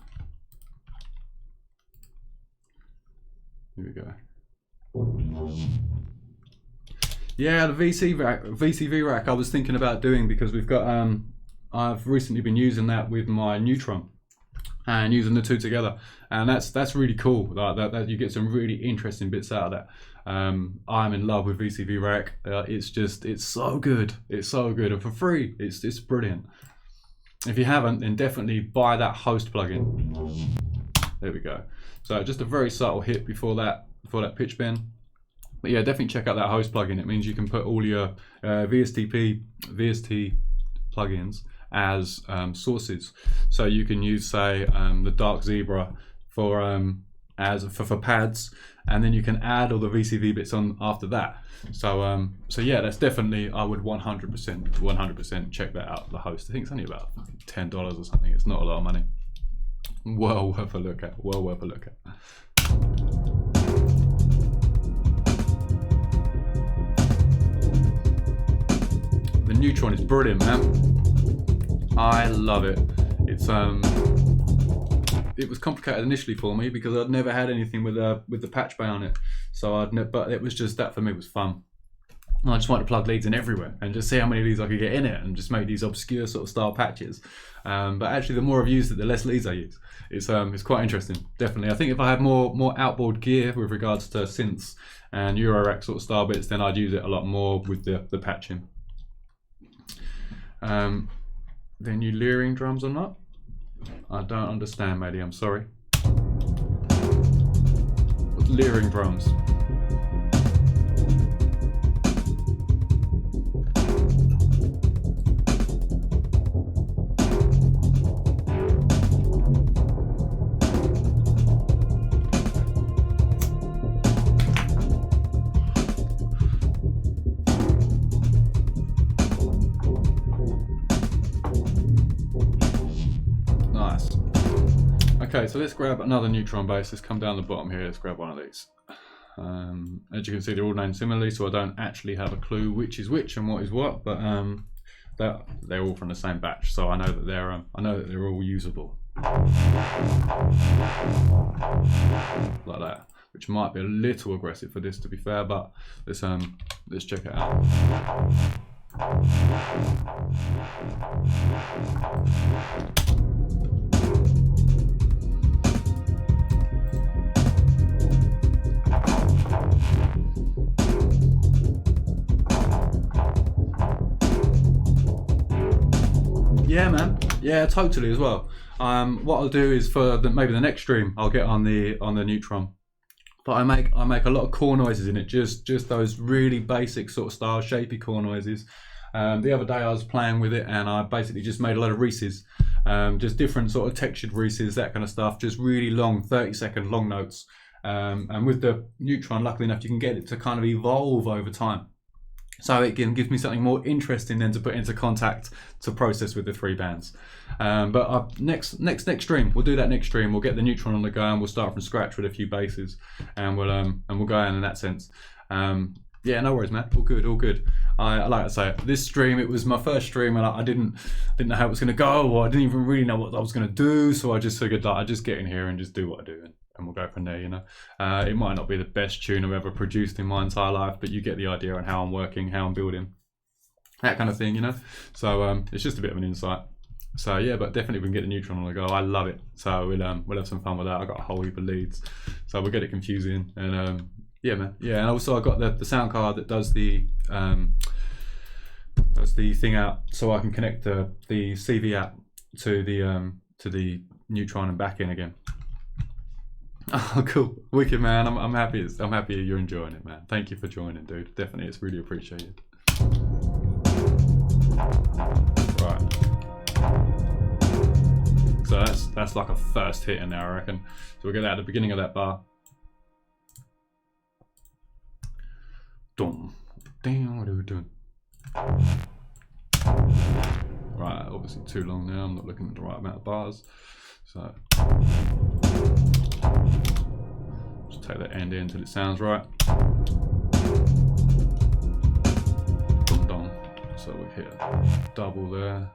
Here we go. Yeah, the VCV rack I was thinking about doing, because we've got I've recently been using that with my Neutron and using the two together, and that's really cool. That you get some really interesting bits out of that. I'm in love with VCV rack. It's so good. It's so good, and for free, it's brilliant. If you haven't, then definitely buy that host plugin. There we go. So just a very subtle hit before that pitch bend. But yeah, definitely check out that host plugin. It means you can put all your VST plugins as sources. So you can use, say, the Dark Zebra for pads, and then you can add all the VCV bits on after that. So yeah, that's definitely, I would 100% check that out. The host, I think it's only about $10 or something. It's not a lot of money. Well worth a look at. Well worth a look at. The Neutron is brilliant, man. I love it. It was complicated initially for me because I'd never had anything with the patch bay on it. So but it was just, that for me was fun. And I just wanted to plug leads in everywhere and just see how many leads I could get in it and just make these obscure sort of style patches. But actually, the more I've used it, the less leads I use. It's quite interesting, definitely. I think if I had more outboard gear with regards to synths and Eurorack sort of style bits, then I'd use it a lot more with the patching. Then you leering drums or not? I don't understand, matey, I'm sorry. What's leering drums? Okay, so let's grab another Neutron bass. Let's come down the bottom here. Let's grab one of these. As you can see, they're all named similarly, so I don't actually have a clue which is which and what is what. But they're all from the same batch, so I know that they're all usable. Like that, which might be a little aggressive for this, to be fair. But let's check it out. Yeah, man. Yeah, totally as well. What I'll do is for maybe the next stream, I'll get on the Neutron. But I make a lot of core noises in it, just those really basic sort of style shapy core noises. The other day I was playing with it and I basically just made a lot of Reeses, just different sort of textured Reeses, that kind of stuff, just really long 30-second long notes. And with the Neutron, luckily enough, you can get it to kind of evolve over time. So it gives me something more interesting than to put into Contact to process with the 3 bands. But next stream, we'll do that next stream. We'll get the Neutron on the go and we'll start from scratch with a few basses, and we'll go in that sense. Yeah, no worries, man. All good, all good. I like to say, this stream, it was my first stream, and I didn't know how it was going to go, or I didn't even really know what I was going to do. So I just figured that I'd just get in here and just do what I do, and we'll go from there, you know. It might not be the best tune I've ever produced in my entire life, but you get the idea on how I'm working, how I'm building, that kind of thing, you know. So it's just a bit of an insight. So yeah, but definitely we can get the Neutron on the go. I love it. So we'll have some fun with that. I got a whole heap of leads, so we'll get it confusing. And yeah, man. Yeah, and also I got the sound card that does the thing out, so I can connect the CV app to the neutron and back in again. Oh, cool, wicked, man. I'm happy. I'm happy you're enjoying it, man. Thank you for joining, dude. Definitely, it's really appreciated. Right. So that's like a first hit in there, I reckon. So we'll get that at the beginning of that bar. Dum. Damn, what are we doing? Right, obviously too long now. I'm not looking at the right amount of bars. So just take that end in until it sounds right. Dum dum. So we hit a double there.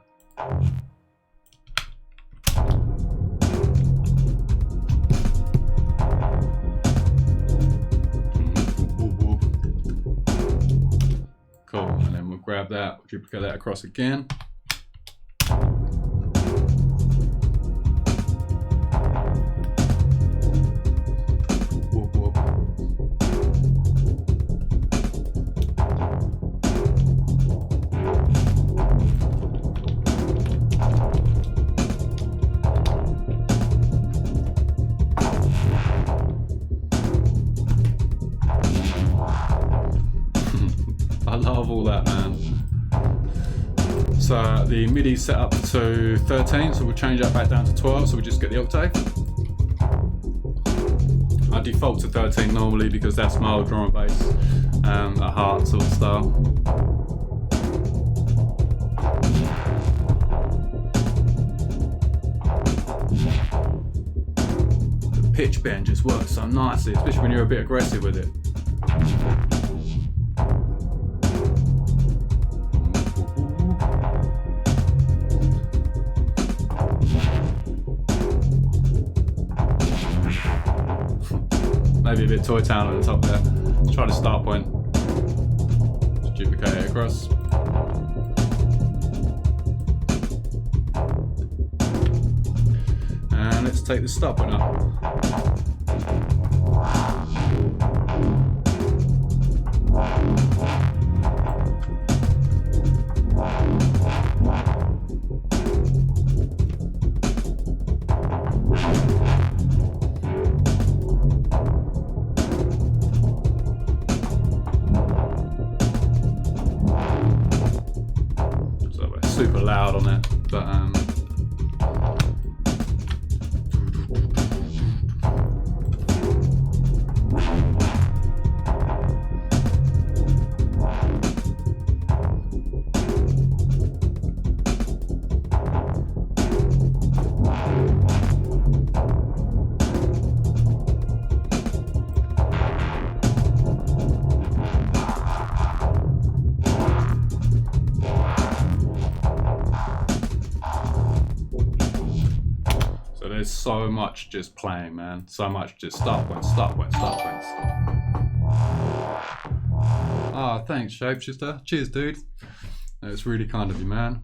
Cool, and then we'll grab that, we'll duplicate that across again. Whoop, whoop. I love all that, man. So the MIDI set up to 13, so we'll change that back down to 12, so we just get the octave. I default to 13 normally because that's my old drum and bass, a heart sort of style. The pitch bend just works so nicely, especially when you're a bit aggressive with it. Maybe a bit Toy Town at the top there. Let's try the start point. Just duplicate it across. And let's take the start point up. Super loud on it, but there's so much just playing, man. So much just start points, start points, start points. Ah, thanks, Shapeshifter. Cheers, dude. It's really kind of you, man.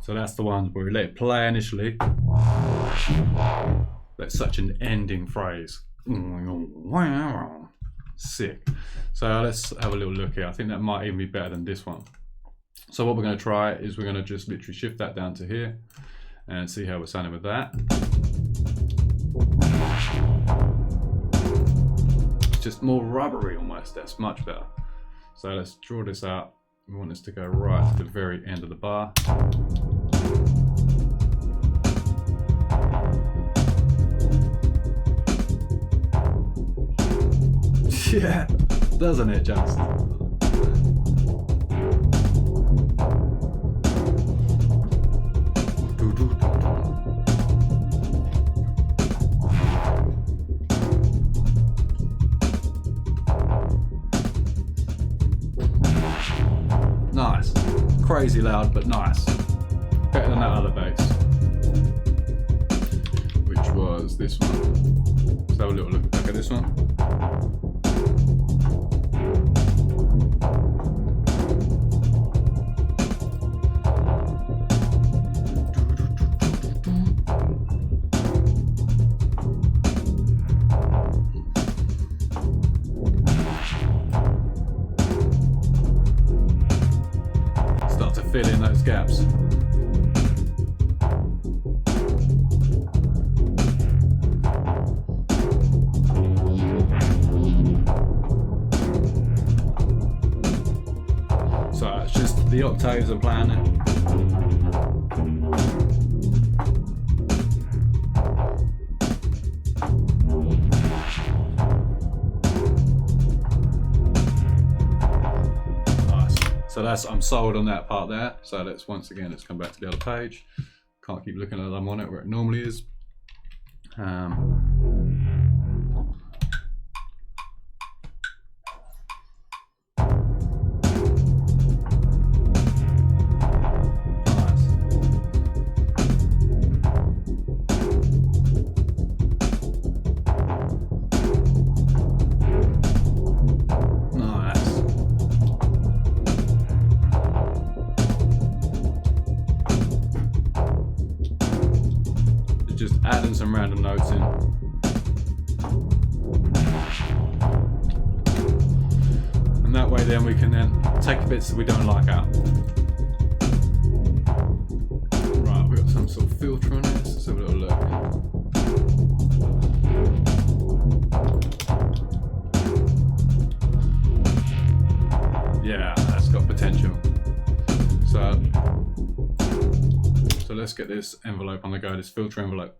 So that's the ones where we let it play initially. That's such an ending phrase. Sick. So let's have a little look here. I think that might even be better than this one. So what we're going to try is we're going to just literally shift that down to here and see how we're sounding with that. It's just more rubbery almost. That's much better. So let's draw this out. We want this to go right to the very end of the bar. Yeah, doesn't it, Justin? Nice. Crazy loud, but nice. Better than that other bass, which was this one. Let's have a little look back at this one. those gaps. So it's just the octaves are playing it. Nice. So that's, I'm sold on that part there. So let's let's come back to the other page. Can't keep looking at them on it where it normally is. Just adding some random notes in. And that way then we can then take bits that we don't like out. Right, we've got some sort of filter on this. Let's have a little look. Yeah, that's got potential. So let's get this envelope on the go, this filter envelope.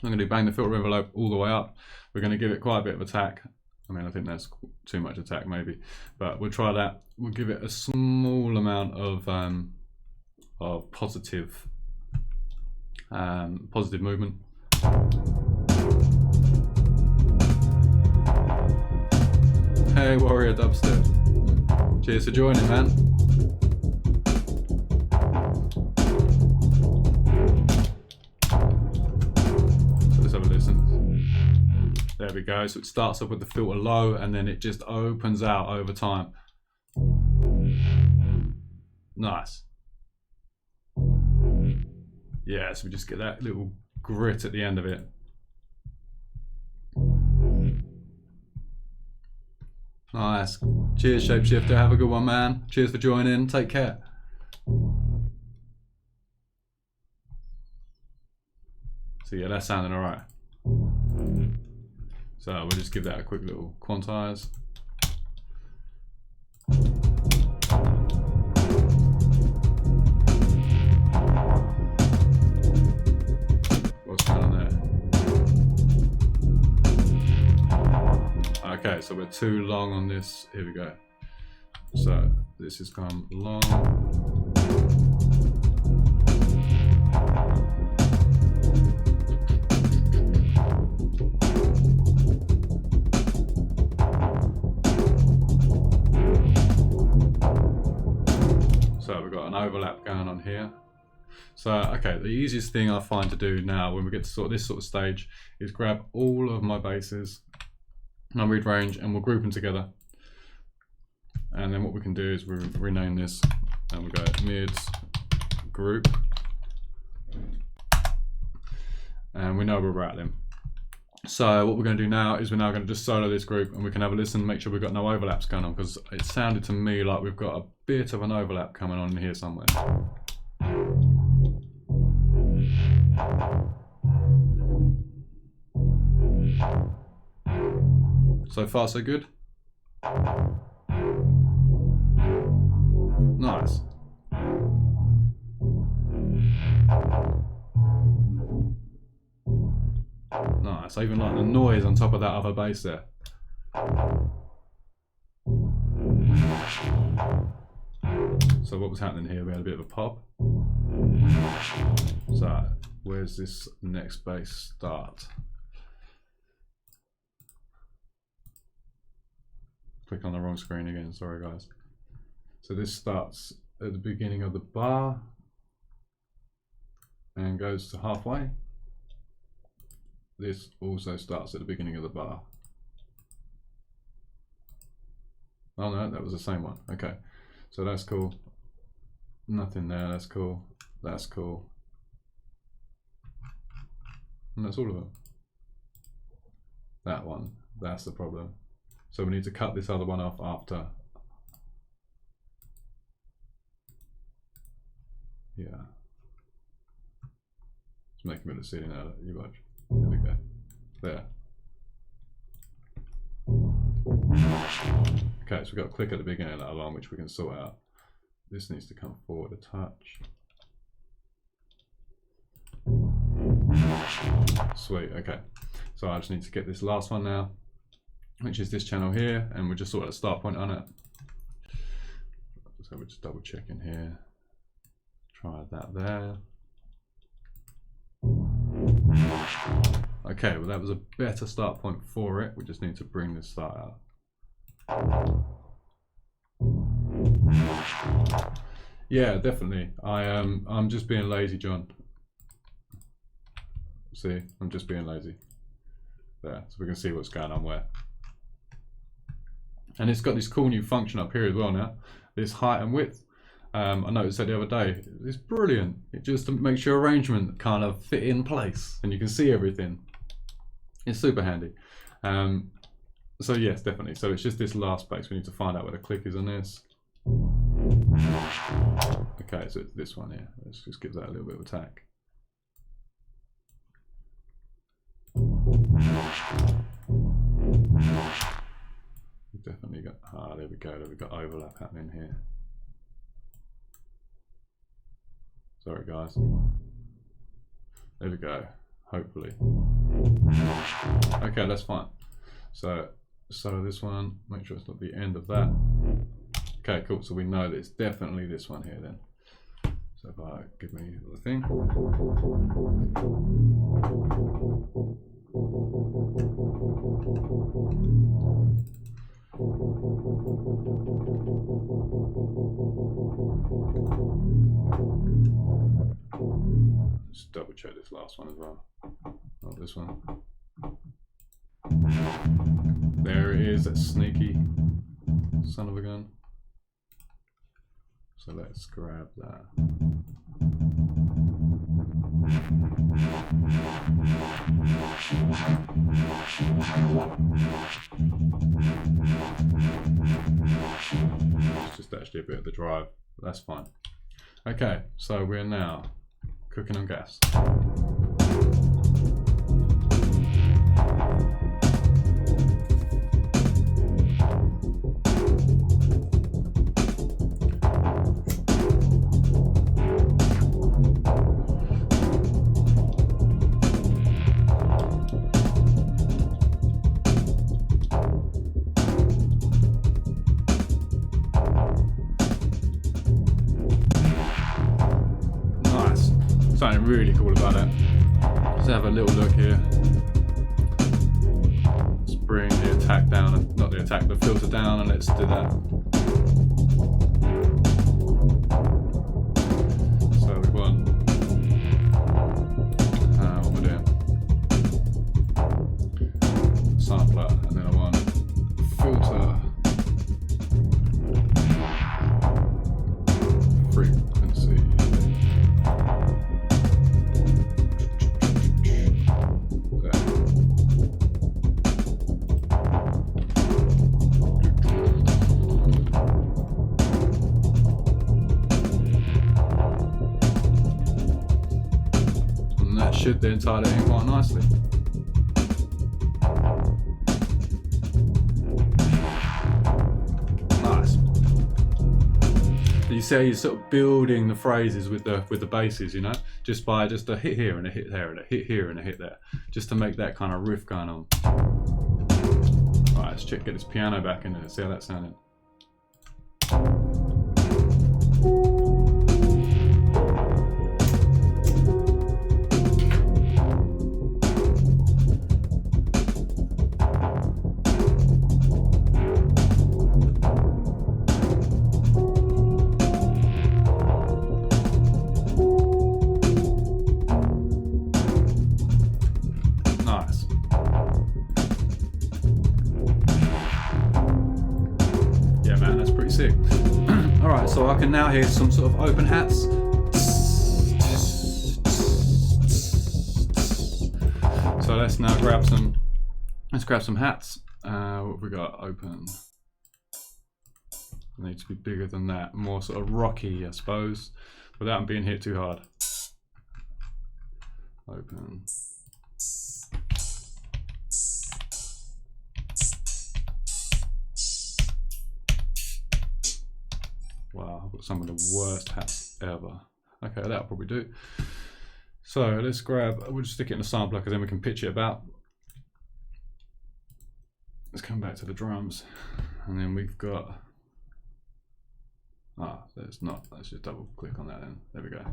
I'm going to bang the filter envelope all the way up. We're going to give it quite a bit of attack. I mean, I think that's too much attack maybe, but we'll try that. We'll give it a small amount of positive movement. Hey, Warrior Dubstep. Cheers for joining, man. There we go. So it starts off with the filter low and then it just opens out over time. Nice. Yeah, so we just get that little grit at the end of it. Nice. Cheers, Shapeshifter. Have a good one, man. Cheers for joining. Take care. So yeah, that's sounding all right. So we'll just give that a quick little quantize. What's going on there? Okay, so we're too long on this. Here we go. So this has come long. So we've got an overlap going on here. So, okay, the easiest thing I find to do now when we get to this sort of stage is grab all of my basses, my mid range, and we'll group them together. And then what we can do is we rename this and we'll go mids group. And we know we're rattling. So what we're going to do now is we're now going to just solo this group and we can have a listen, make sure we've got no overlaps going on, because it sounded to me like we've got a bit of an overlap coming on here somewhere. So far so good. Nice. Nice, I even like the noise on top of that other bass there. So what was happening here? We had a bit of a pop. So where's this next bass start? Click on the wrong screen again, sorry guys. So this starts at the beginning of the bar and goes to halfway. This also starts at the beginning of the bar. Oh no, that was the same one. Okay, so that's cool. Nothing there, that's cool. That's cool. And that's all of them. That one, that's the problem. So we need to cut this other one off after. here. Let's make a bit of ceiling out of it. You watch. There we go. There. Okay, so we've got a click at the beginning of that alarm, which we can sort out. This needs to come forward a touch. Sweet, okay. So I just need to get this last one now, which is this channel here, and we'll just sort of start point on it. So we're just double checking here. Try that there. Okay, well that was a better start point for it. We just need to bring this start out. Yeah, definitely. I'm just being lazy, John. See, I'm just being lazy. There, so we can see what's going on where. And it's got this cool new function up here as well now. This height and width. I noticed that the other day. It's brilliant. It just makes your arrangement kind of fit in place, and you can see everything. It's super handy. So yes, definitely. So it's just this last space. We need to find out where the click is on this. Okay, so it's this one here. Let's just give that a little bit of a tack. We've definitely got, there we go, we've got overlap happening here. Sorry guys. There we go, hopefully. Okay, that's fine. So this one, make sure it's not the end of that. Okay, cool, so we know that it's definitely this one here then. So if I give me the thing. Just double check this last one as well. Not this one. There it is, that sneaky son of a gun. So let's grab that. It's just actually a bit of the drive, but that's fine. Okay, so we're now cooking on gas. Something really cool about it. Let's have a little look here. Let's bring the attack down, not the attack, the filter down, and let's do that. So we want, what we're doing, sampler, and then I want filter, frequency. Should then tie that in quite nicely. Nice. You see, you're sort of building the phrases with the basses, you know, just by just a hit here and a hit there and a hit here and a hit there, just to make that kind of riff going on. All right, let's get this piano back in there. See how that's sounding. Alright, so I can now hear some sort of open hats. So let's now grab some hats. What have we got open? Need to be bigger than that, more sort of rocky, I suppose. without them being hit too hard. Open. Wow, I've got some of the worst hats ever. Okay, that'll probably do. So let's grab, we'll just stick it in a sampler because then we can pitch it about. Let's come back to the drums, and then we've got, there's not, let's just double click on that then. There we go.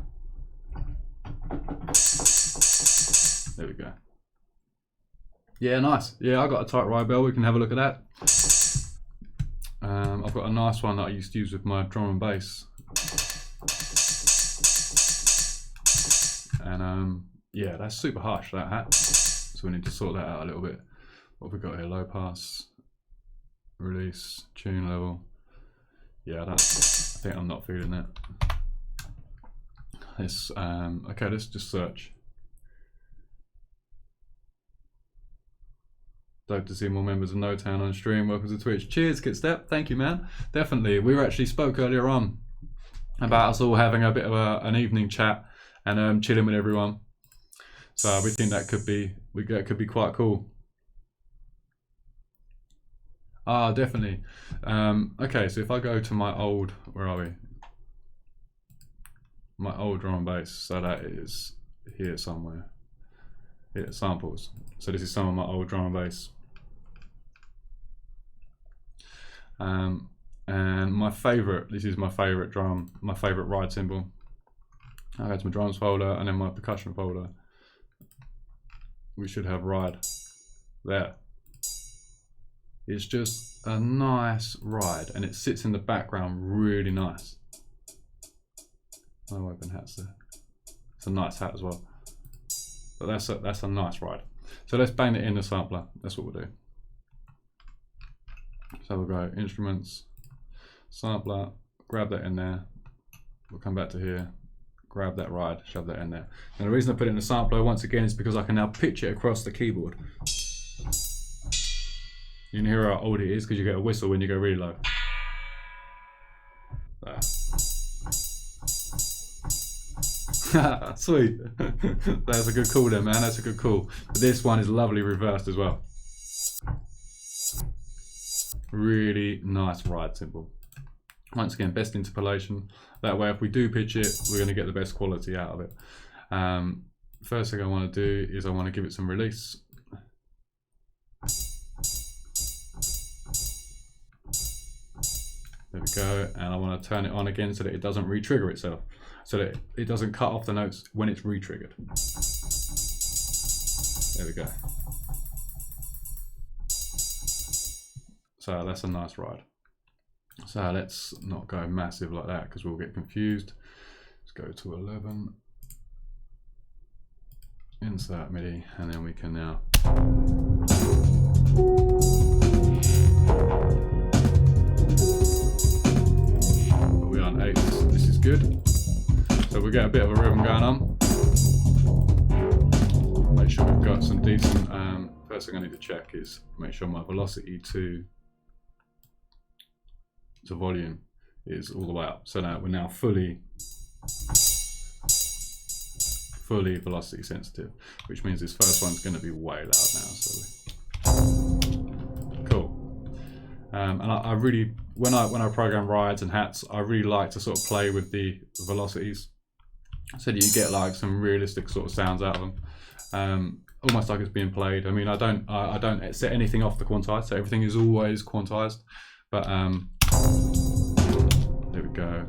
There we go. Yeah, nice. Yeah, I got a tight ride bell, we can have a look at that. I've got a nice one that I used to use with my drum and bass. And yeah, that's super harsh, that hat. So we need to sort that out a little bit. What have we got here? Low pass, release, tune level. Yeah, I think I'm not feeling that. This, okay, let's just search. Dope to see more members of No Town on stream. Welcome to Twitch. Cheers, Kitstep. Thank you, man. Definitely. We actually spoke earlier on about us all having a bit of an evening chat and chilling with everyone. So we think that could be quite cool. Ah, definitely. Okay, so if I go to my old, where are we? My old drum and bass. So that is here somewhere. Here, samples. So this is some of my old drum and bass. And my favorite, this is my favorite drum, my favorite ride cymbal. I go to my drums folder and then my percussion folder. We should have ride there. It's just a nice ride and it sits in the background really nice. No open hats there. It's a nice hat as well. But that's a nice ride. So let's bang it in the sampler. That's what we'll do. So we'll go instruments, sampler, grab that in there. We'll come back to here, grab that ride, shove that in there. And the reason I put it in the sampler once again is because I can now pitch it across the keyboard. You can hear how old it is because you get a whistle when you go really low. There. Sweet. That's a good call there, man. That's a good call. But this one is lovely reversed as well. Really nice ride cymbal. Once again, best interpolation. That way, if we do pitch it, we're going to get the best quality out of it. First thing I want to do is I want to give it some release. There we go. And I want to turn it on again so that it doesn't re-trigger itself. So that it doesn't cut off the notes when it's re-triggered. There we go. So that's a nice ride. So let's not go massive like that because we'll get confused. Let's go to 11. Insert MIDI, and then we can now. But we're on 8. This is good. So we get a bit of a rhythm going on. Make sure we've got some decent, first thing I need to check is make sure my velocity to volume is all the way up. So now we're now fully velocity sensitive, which means this first one's going to be way loud now. So cool. And I really, when I program rides and hats, I really like to sort of play with the velocities, so that you get like some realistic sort of sounds out of them, almost like it's being played. I mean, I don't set anything off the quantized, so everything is always quantized. But there we go.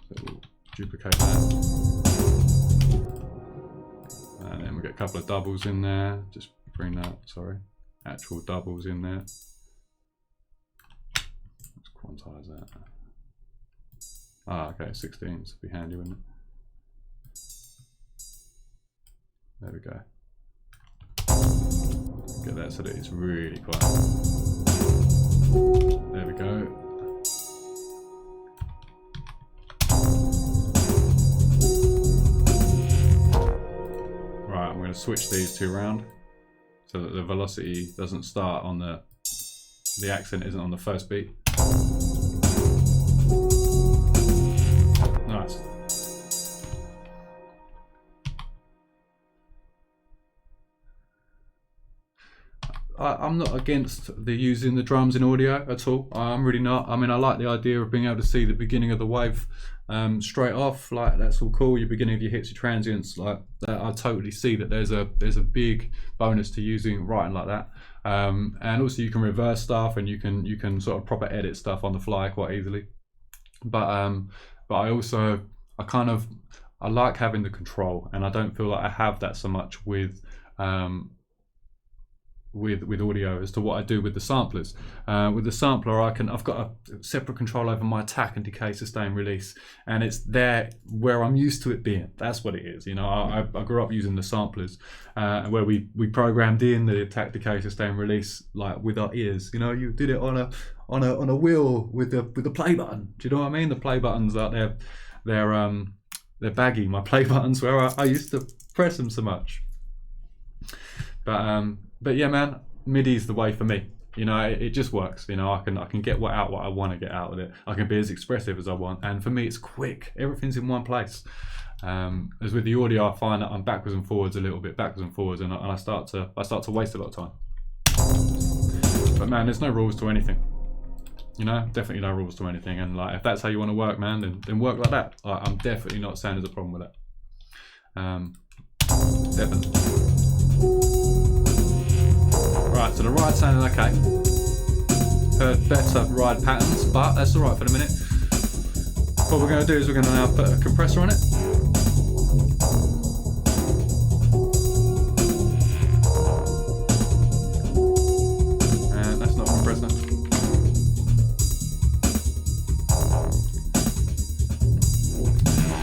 So we'll duplicate that, and then we get a couple of doubles in there. Just bring that, sorry, actual doubles in there. Let's quantize that. Ah, okay, 16, so be handy, wouldn't it? There we go. Get that so that it's really quiet. There we go. Right, I'm going to switch these two around so that the velocity doesn't start on the accent isn't on the first beat. I'm not against using the drums in audio at all. I'm really not. I mean, I like the idea of being able to see the beginning of the wave straight off. Like, that's all cool. Your beginning of your hits, your transients, like that. I totally see that there's a big bonus to using writing like that. And also you can reverse stuff, and you can sort of proper edit stuff on the fly quite easily. But I also I like having the control, and I don't feel like I have that so much with audio as to what I do with the samplers. With the sampler, I've got a separate control over my attack and decay, sustain, release, and it's there where I'm used to it being. That's what it is. You know, I grew up using the samplers, where we programmed in the attack, decay, sustain, release, like with our ears. You know, you did it on a wheel with the play button. Do you know what I mean? The play buttons out there, they're baggy. My play buttons, where I used to press them so much. But yeah, man, MIDI's the way for me. You know, it just works. You know, I can get what I want to get out of it. I can be as expressive as I want, and for me, it's quick. Everything's in one place. As with the audio, I find that I'm backwards and forwards a little bit, and I start to waste a lot of time. But man, there's no rules to anything. You know, definitely no rules to anything. And like, if that's how you want to work, man, then work like that. I'm definitely not saying there's a problem with that. Definitely. Right, so the ride's sounding okay. Heard better ride patterns, but that's alright for the minute. What we're going to do is we're going to now put a compressor on it. And that's not a compressor.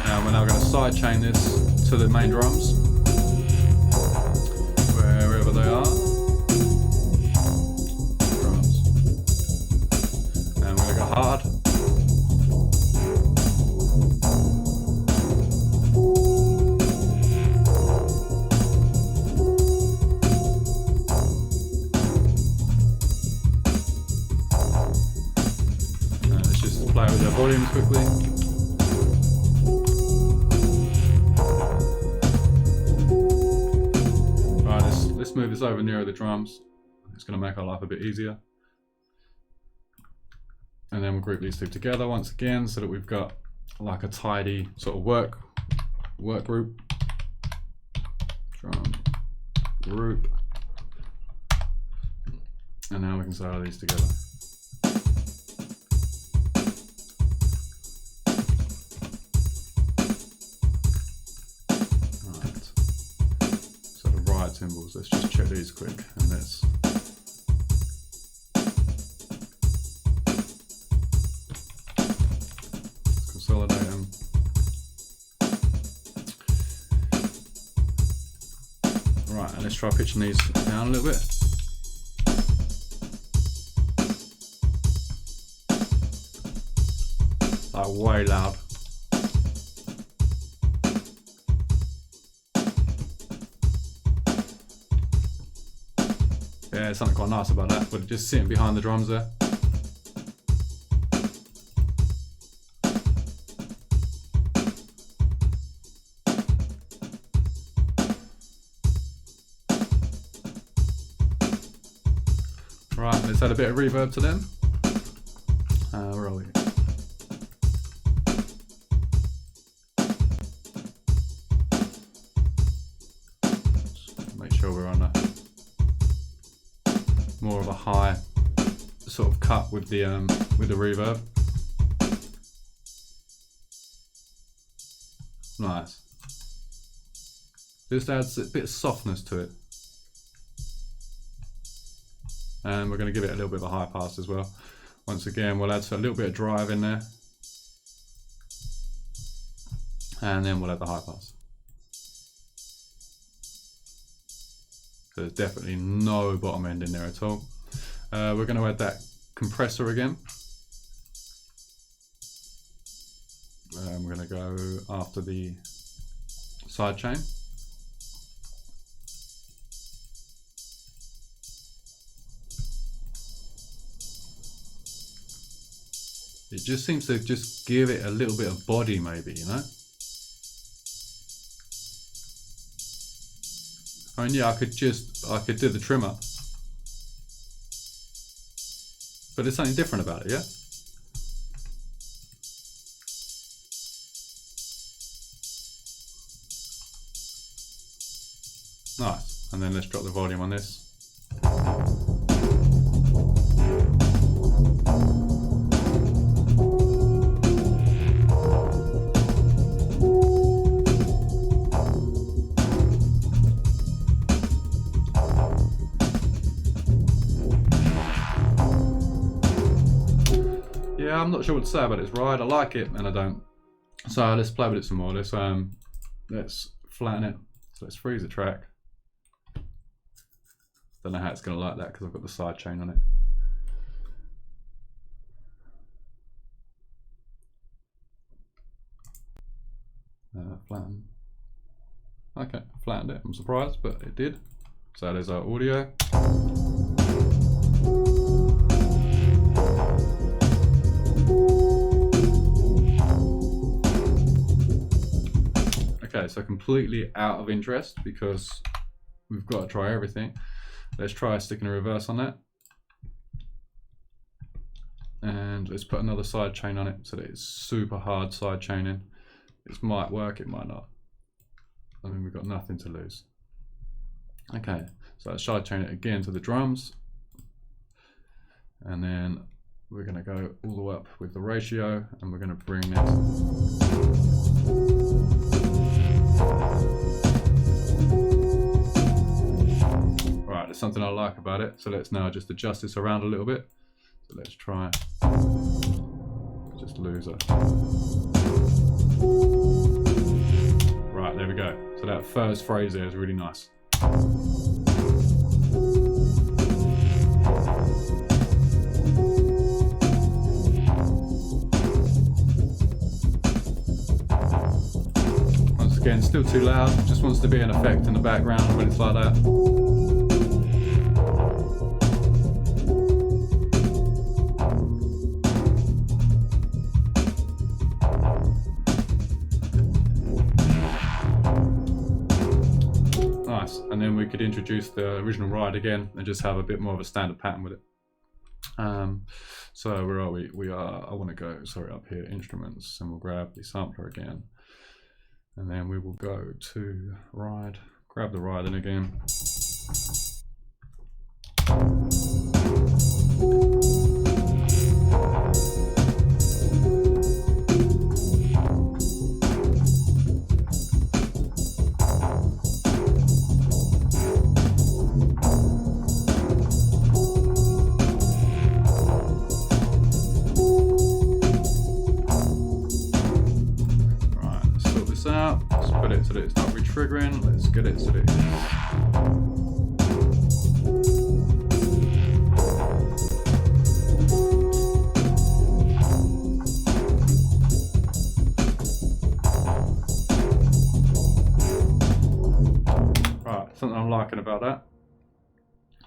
And we're now going to sidechain this to the main drums, wherever they are. Hard. Let's just play with the volumes quickly. Right, let's move this over nearer the drums. It's going to make our life a bit easier. And then we'll group these two together once again, so that we've got like a tidy sort of work group, drum group, and now we can solo these together. Right. So the ride cymbals. Let's just check these quick, and let's. Consolidate them. Right, and let's try pitching these down a little bit. Like way loud. Yeah, there's something quite nice about that, but just sitting behind the drums there. Right, let's add a bit of reverb to them. Where are we? Make sure we're on more of a high sort of cut with the reverb. Nice. Just adds a bit of softness to it. And we're going to give it a little bit of a high pass as well. Once again, we'll add a little bit of drive in there. And then we'll add the high pass. So there's definitely no bottom end in there at all. We're going to add that compressor again. We're going to go after the sidechain. It just seems to just give it a little bit of body, maybe, you know? I mean, yeah, I could do the trimmer but there's something different about it, yeah? Nice. And then let's drop the volume on this. Yeah, I'm not sure what to say about its ride. I like it and I don't. So let's play with it some more. Let's flatten it. So let's freeze the track. Don't know how it's going to like that because I've got the side chain on it. Flatten. Okay, flattened it. I'm surprised, but it did. So there's our audio. Okay, so completely out of interest because we've got to try everything. Let's try sticking a reverse on that. And let's put another side chain on it so that it's super hard side chaining. It might work, it might not. I mean, we've got nothing to lose. Okay, so let's side chain it again to the drums. And then we're going to go all the way up with the ratio and we're going to bring this. Right, there's something I like about it. So let's now just adjust this around a little bit. So let's try just lose it. Right, there we go. So that first phrase there is really nice. Once again, still too loud. Just wants to be an effect in the background when it's like that. And then we could introduce the original ride again and just have a bit more of a standard pattern with it. So where are we? I want to go, sorry, up here, instruments, and we'll grab the sampler again. And then we will go to ride, grab the ride in again. So that it's not re-triggering. Let's get it so that it's right, something I'm liking about that.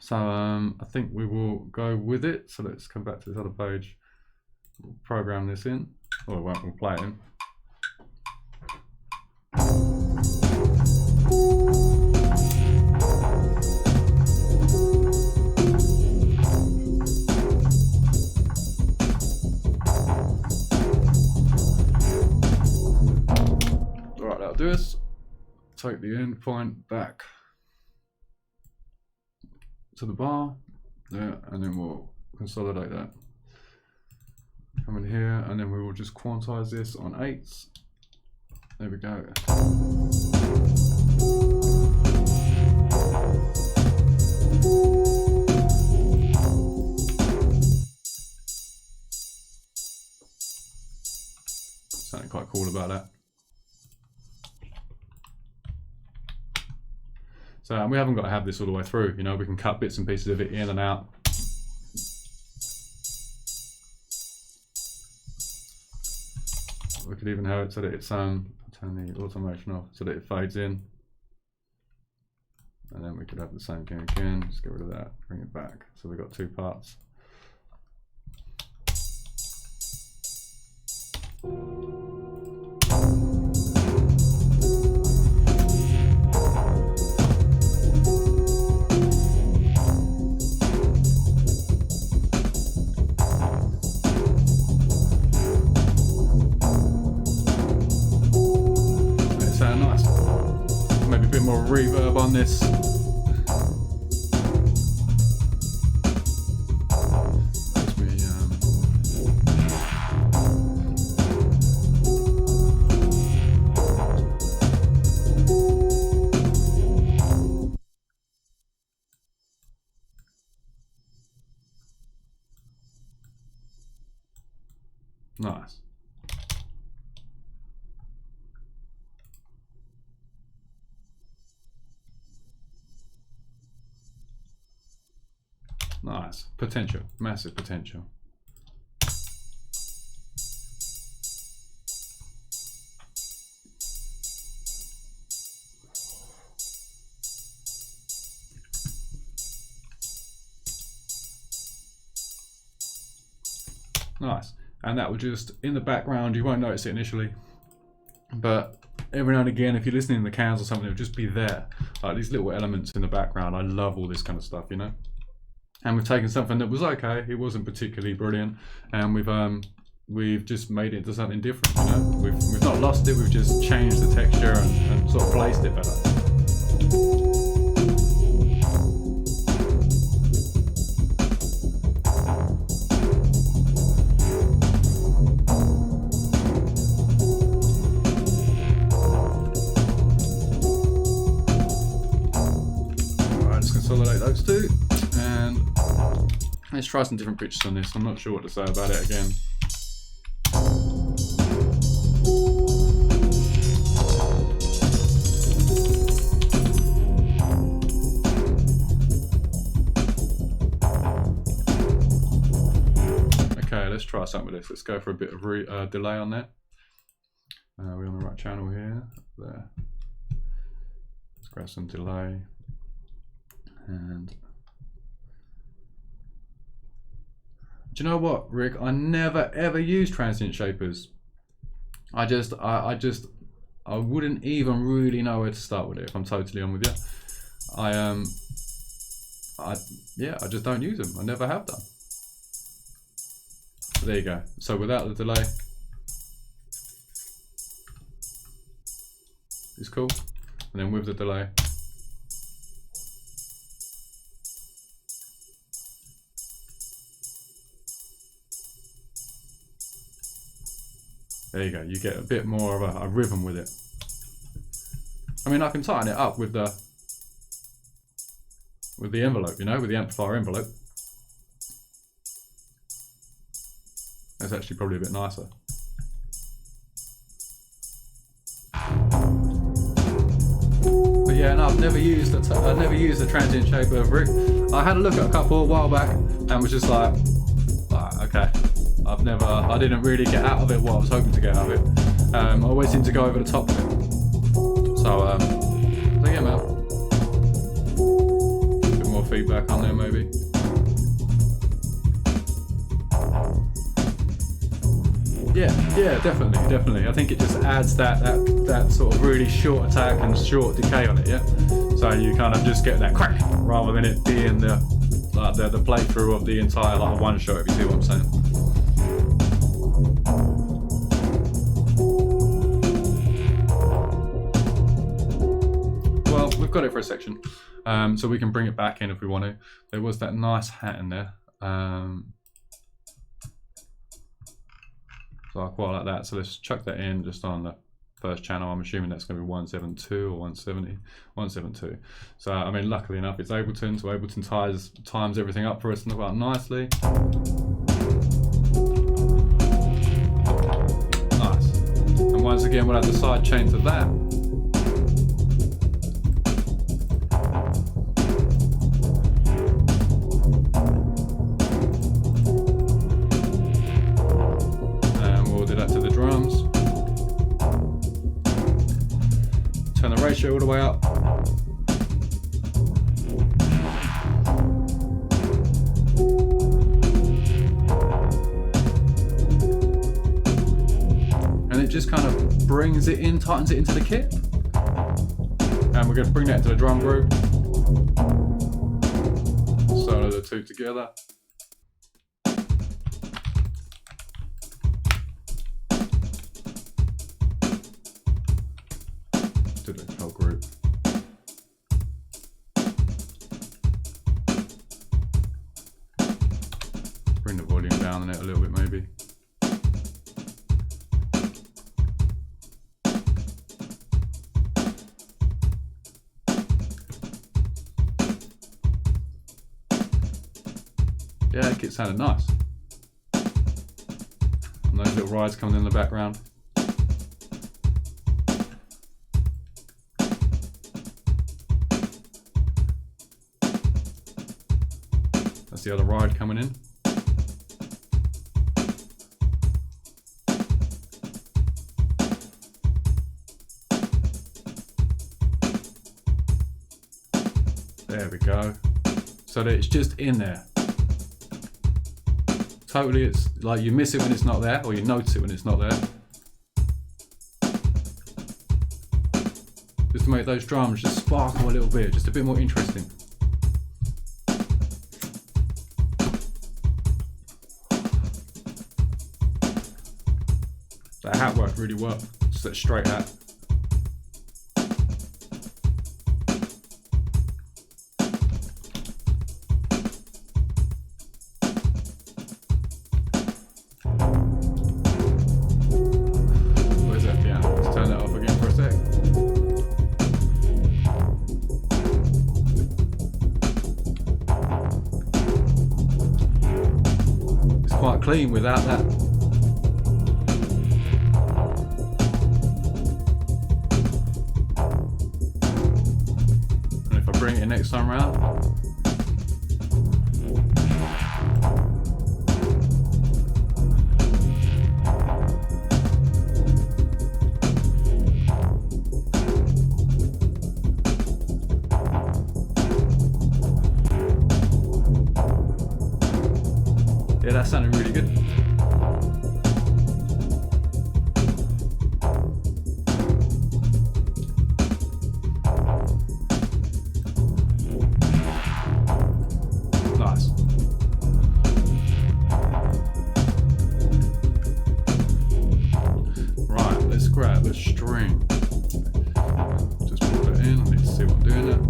So I think we will go with it. So let's come back to this other page. We'll program this in, or we'll play it in. Alright, that'll do us. Take the end point back to the bar there, and then we'll consolidate that. Come in here, and then we will just quantize this on 8s. There we go. Something quite cool about that. So we haven't got to have this all the way through, you know, we can cut bits and pieces of it in and out. We could even have it so that it's turn the automation off so that it fades in. And then we could have the same thing again, just get rid of that, bring it back. So we've got two parts. reverb on this. Nice. Nice. Potential. Massive potential. Nice. And that will just, in the background, you won't notice it initially, but every now and again, if you're listening in the cans or something, it'll just be there. Like these little elements in the background. I love all this kind of stuff, you know? And we've taken something that was okay, it wasn't particularly brilliant, and we've just made it into something different, you know? We've not lost it, we've just changed the texture and sort of placed it better. Consolidate those two, and let's try some different pitches on this. I'm not sure what to say about it again. Okay, let's try something with this. Let's go for a bit of delay on that. We're on the right channel here. There. Let's grab some delay. And do you know what, Rick? I never ever use transient shapers. I wouldn't even really know where to start with it, if I'm totally on with you. I just don't use them. I never have done. But there you go. So without the delay, it's cool. And then with the delay, there you go, you get a bit more of a rhythm with it. I mean, I can tighten it up with the envelope, you know, with the amplifier envelope. That's actually probably a bit nicer. But yeah, no, I've never used a transient shaper, Rick. I had a look at a couple a while back and was just like, okay. I didn't really get out of it what I was hoping to get out of it. I always seem to go over the top of it. So yeah, man. A bit more feedback on there, maybe. Yeah, definitely. I think it just adds that sort of really short attack and short decay on it, yeah? So you kind of just get that crack, rather than it being the playthrough of the entire one shot, if you see what I'm saying. Well, we've got it for a section, so we can bring it back in if we want to. There was that nice hat in there. So I quite like that. So let's chuck that in just on the first channel. I'm assuming that's going to be 172 or 170, 172. So I mean, luckily enough, it's Ableton. So Ableton times everything up for us and quite nicely. Nice. And once again, we'll add the side chain to that. Turn the ratio all the way up. And it just kind of brings it in, tightens it into the kit. And we're going to bring that into the drum group. Solo the two together. The whole group. bring the volume down on it a little bit maybe. Yeah, that kit sounded nice. And those little rides coming in the background. That's the other ride coming in. There we go. So that it's just in there. Totally, it's like you miss it when it's not there, or you notice it when it's not there. Just to make those drums just sparkle a little bit, just a bit more interesting. That hat work really well, just that straight hat. Where's that piano? Let's turn that off again for a sec. It's quite clean without that. Bring it next time round. Yeah, that sounded really good. Nice. Right, let's grab a string. Just put it in. Let's see what I'm doing there.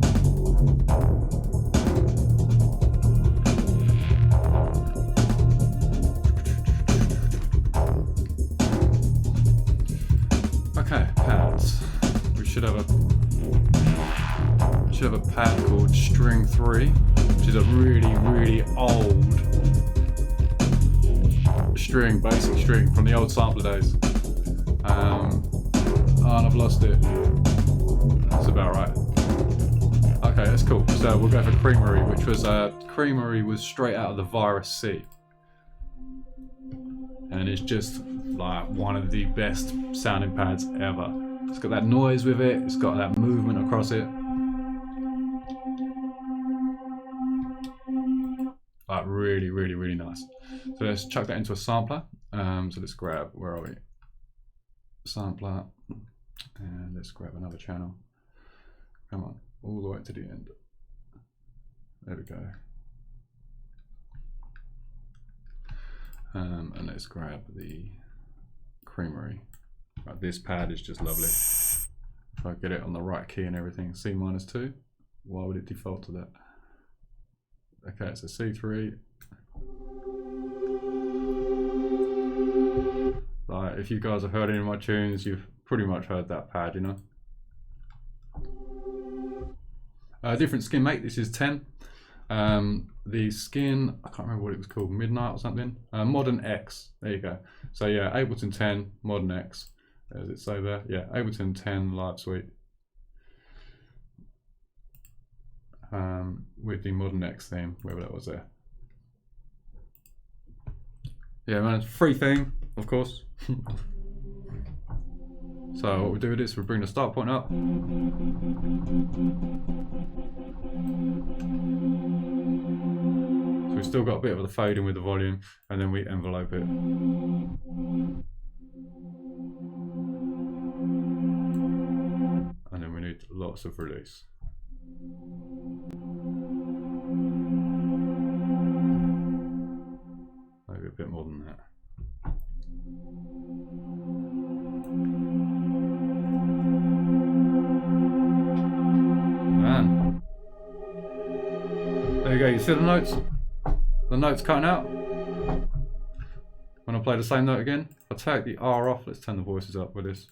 Okay, pads. We should have a pad called string 3, which is a really, really old string, basic string from the old sampler days. And I've lost it. That's about right. Okay, that's cool. So we'll go for Creamery, which was Creamery was straight out of the Virus C, and it's just like one of the best sounding pads ever. It's got that noise with it. It's got that movement across it. Like really, really, really nice. So let's chuck that into a sampler. So let's grab, where are we? Sampler, and let's grab another channel. Come on, all the way to the end. There we go. And let's grab the Creamery. Right, this pad is just lovely. If I get it on the right key and everything, C-2. Why would it default to that? Okay, it's a C3. Like, if you guys have heard any of my tunes, you've pretty much heard that pad, you know. Different skin, mate. This is 10. The skin, I can't remember what it was called, Midnight or something. Modern X. There you go. So yeah, Ableton 10, Modern X. Does it say there? Yeah, Ableton 10 Live Suite. With the Modern X theme, wherever that was there. Yeah, man, it's a free theme, of course. So what we do with this, we bring the start point up. So we've still got a bit of the fade in with the volume, and then we envelope it. And then we need lots of release. Maybe a bit more than that. Man. There you go, you see the notes? The notes cutting out? when I play the same note again, I'll take the R off. Let's turn the voices up with this.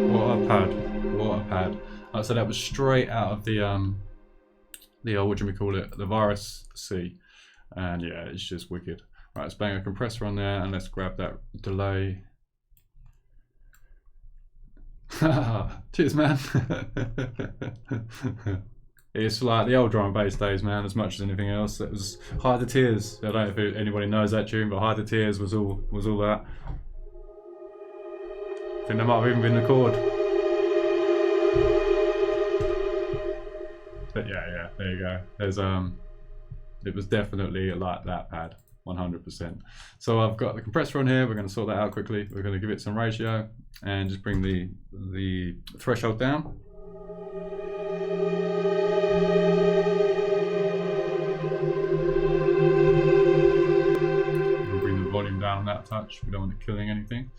What a pad! What a pad! So that was straight out of the what do we call it? The Virus C, and yeah, it's just wicked. Right, let's bang a compressor on there, and let's grab that delay. Cheers, man. It's like the old drum and bass days, man, as much as anything else. It was Hide the Tears. I don't know if anybody knows that tune, but Hide the Tears was all that. I think that might have even been the chord. But yeah, there you go. There's it was definitely like that pad, 100%. So I've got the compressor on here. We're going to sort that out quickly. We're going to give it some ratio and just bring the threshold down. We'll bring the volume down that touch. We don't want it killing anything.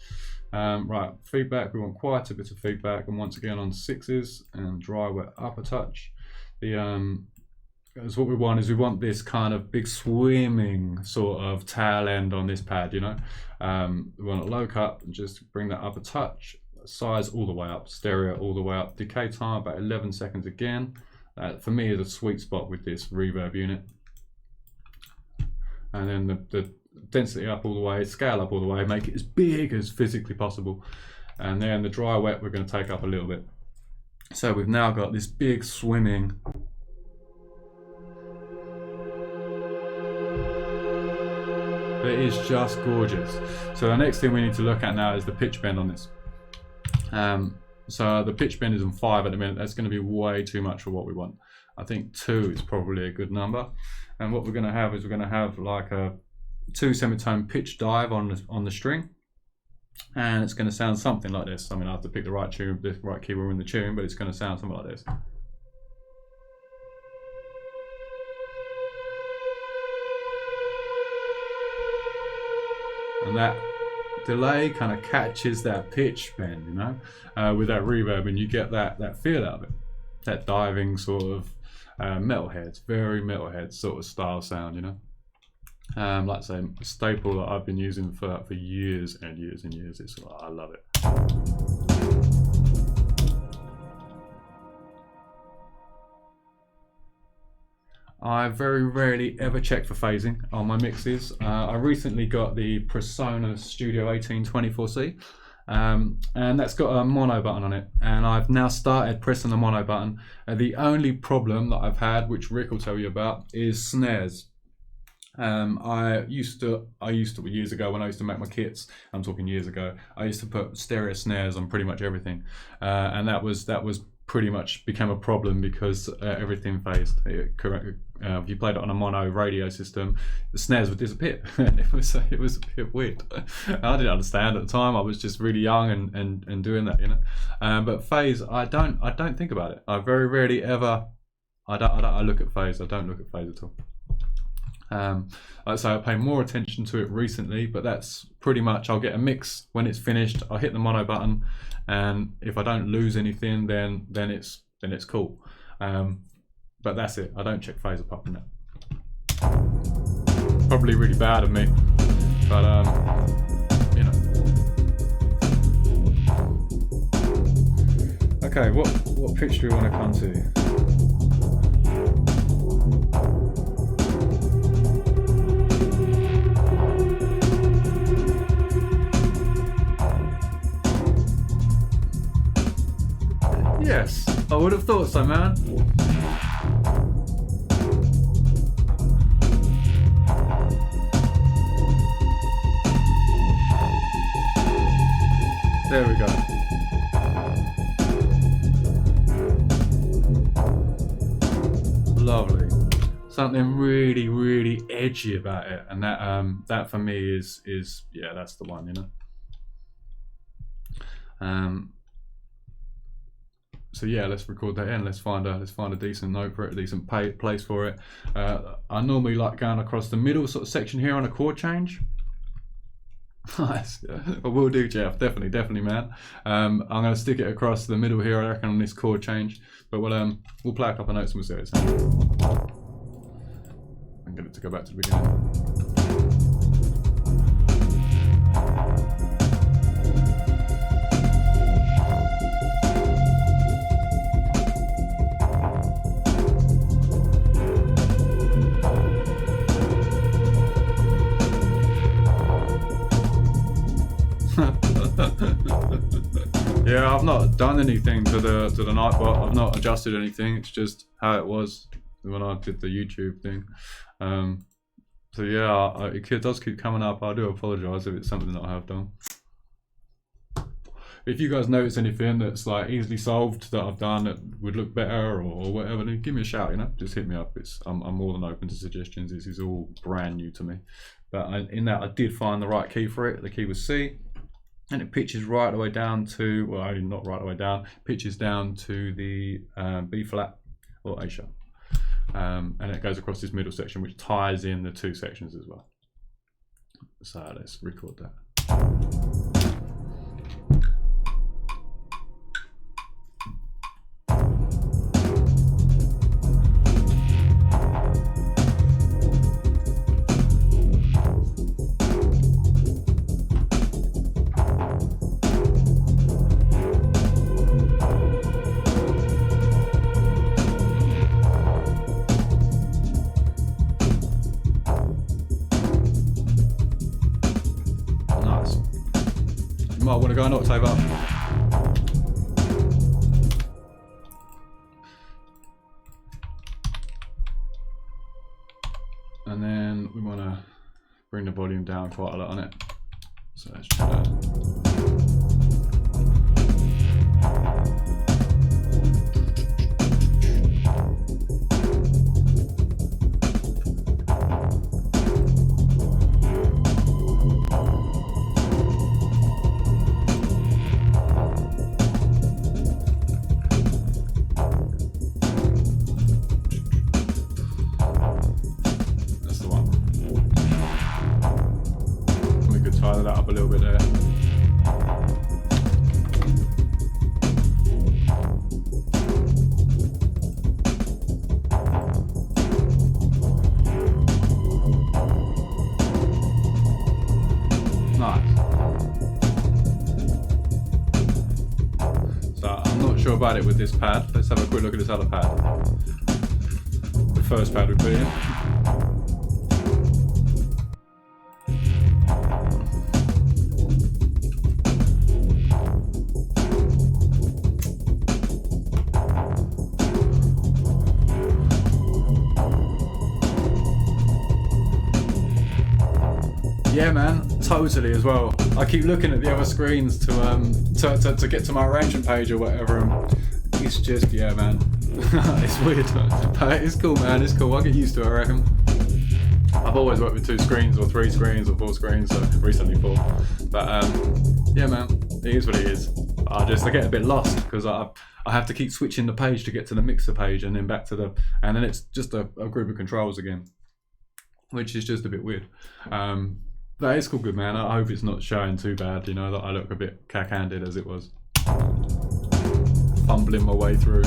Right, feedback. We want quite a bit of feedback, and once again on 6s and dry wet up a touch. Because what we want is we want this kind of big swimming sort of tail end on this pad, you know. We want a low cut and just bring that up a touch, size all the way up, stereo all the way up, decay time about 11 seconds again. For me is a sweet spot with this reverb unit. And then the density up all the way, scale up all the way, make it as big as physically possible. And then the dry wet we're going to take up a little bit. So we've now got this big swimming. It is just gorgeous. So the next thing we need to look at now is the pitch bend on this. So the pitch bend is on 5 at the minute. That's going to be way too much for what we want. I think 2 is probably a good number. And what we're going to have is we're going to have like a 2 semitone pitch dive on the string. And it's going to sound something like this. I mean, I have to pick the right tune, the right keyboard in the tune, but it's going to sound something like this. And that delay kind of catches that pitch bend, you know, with that reverb, and you get that feel out of it, that diving sort of metalheads, very metalhead sort of style sound, you know. Like I say, a staple that I've been using for years and years and years. I love it. I very rarely ever check for phasing on my mixes. I recently got the Percussion Studio 18 24C, and that's got a mono button on it, and I've now started pressing the mono button. The only problem that I've had, which Rick will tell you about, is snares. I used to years ago when I used to make my kits, I'm talking years ago, I used to put stereo snares on pretty much everything, and that was pretty much became a problem because everything phased. If you played it on a mono radio system, the snares would disappear. it was a bit weird. I didn't understand at the time. I was just really young and doing that, you know. But phase, I don't think about it. I very rarely ever. I look at phase. I don't look at phase at all. Like I say, I pay more attention to it recently, but that's pretty much, I'll get a mix when it's finished, I'll hit the mono button, and if I don't lose anything, then it's cool. But that's it. I don't check phase apart from that. Probably really bad of me, but you know. Okay, what pitch do we want to come to? Yes, I would have thought so, man. There we go. Lovely. Something really, really edgy about it, and that for me is yeah, that's the one, you know. So yeah, let's record that in. Let's find a decent note for it, a decent place for it. I normally like going across the middle sort of section here on a chord change. Nice. I will do, Jeff. Definitely, man. I'm going to stick it across the middle here, I reckon, on this chord change. But we'll play a couple of notes and we'll see what it sounds. And get it to go back to the beginning. Yeah, I've not done anything to the Nightbot. I've not adjusted anything. It's just how it was when I did the YouTube thing. So yeah, it does keep coming up. I do apologise if it's something that I have done. If you guys notice anything that's like easily solved that I've done that would look better or whatever, then give me a shout. You know, just hit me up. I'm more than open to suggestions. This is all brand new to me. But in that, I did find the right key for it. The key was C. And it pitches right the way down to, well, only not right the way down, pitches down to the B flat or A sharp. And it goes across this middle section, which ties in the two sections as well. So let's record that. I want to go an octave up. And then we want to bring the volume down quite a lot on it. So let's try that. Tie that up a little bit there. Nice. So I'm not sure about it with this pad. Let's have a quick look at this other pad. The first pad we put in. Yeah, man, totally as well. I keep looking at the other screens to get to my arrangement page or whatever, and it's just, yeah, man, it's weird, but it's cool, man. It's cool. I'll get used to it, I reckon. I've always worked with 2 screens or 3 screens or 4 screens, so recently 4. But yeah, man, it is what it is. I get a bit lost because I have to keep switching the page to get to the mixer page and then back to and then it's just a group of controls again, which is just a bit weird. That is cool, good, man. I hope it's not showing too bad, you know, that I look a bit cack-handed as it was. Fumbling my way through.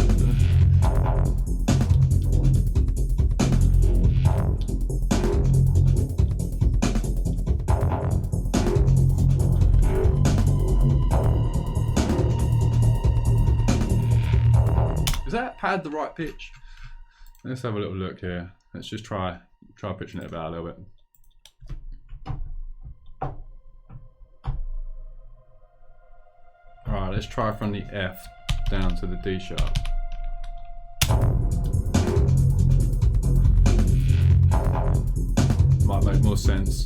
Is that pad the right pitch? Let's have a little look here. Let's just try pitching it about a little bit. Alright, let's try from the F down to the D sharp. Might make more sense.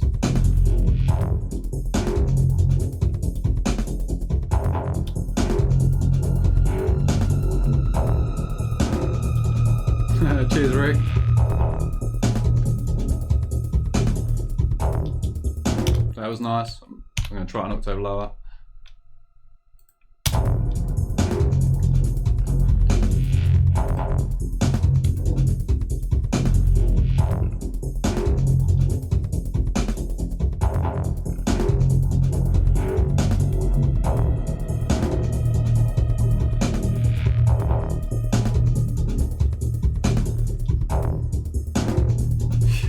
Cheers, Rick. That was nice. I'm going to try an octave lower.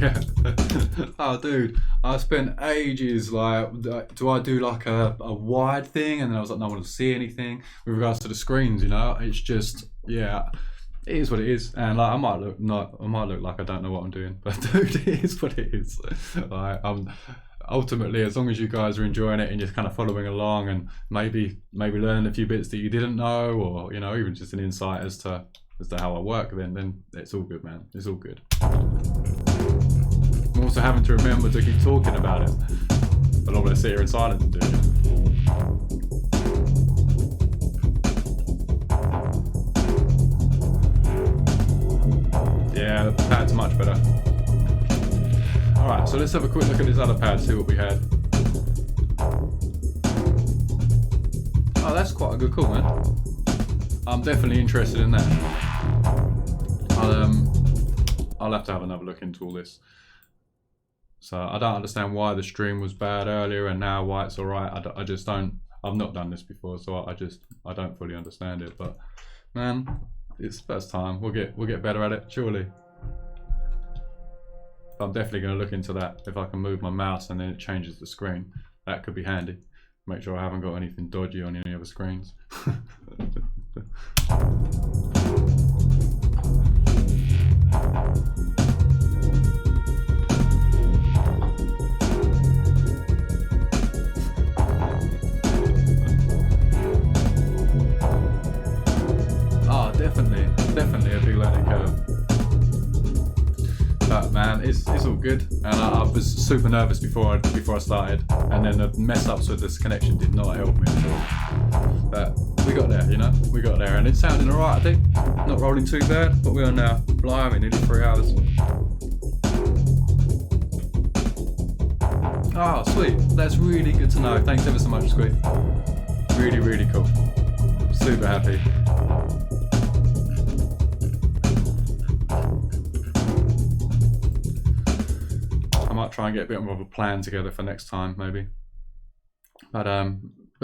Yeah. Oh, dude, I spent ages like, do I do like a wide thing? And then I was like, no, I want to see anything with regards to the screens. You know, it's just, yeah, it is what it is. And like, I might look like I don't know what I'm doing, but dude, it is what it is. Like, ultimately, as long as you guys are enjoying it and you're kind of following along and maybe learning a few bits that you didn't know, or you know, even just an insight as to how I work, then it's all good, man. It's all good. I'm also having to remember to keep talking about it. I don't want to sit here in silence and do it. Yeah, the pad's much better. Alright, so let's have a quick look at this other pad, see what we had. Oh, that's quite a good call, man. I'm definitely interested in that. I'll have to have another look into all this. So I don't understand why the stream was bad earlier and now why it's alright. I just don't. I've not done this before, so I don't fully understand it. But man, it's first time. We'll get better at it, surely. But I'm definitely going to look into that. If I can move my mouse and then it changes the screen, that could be handy. Make sure I haven't got anything dodgy on any other screens. Definitely a big learning curve. But man, it's all good. And I was super nervous before I started, and then the mess ups with this connection did not help me at all. But we got there, you know, we got there, and it's sounding alright. I think not rolling too bad, but we are now. Blimey, nearly 3 hours. Oh, sweet. That's really good to know. Thanks ever so much, Squid. Really, really cool. Super happy. I might try and get a bit more of a plan together for next time, maybe. But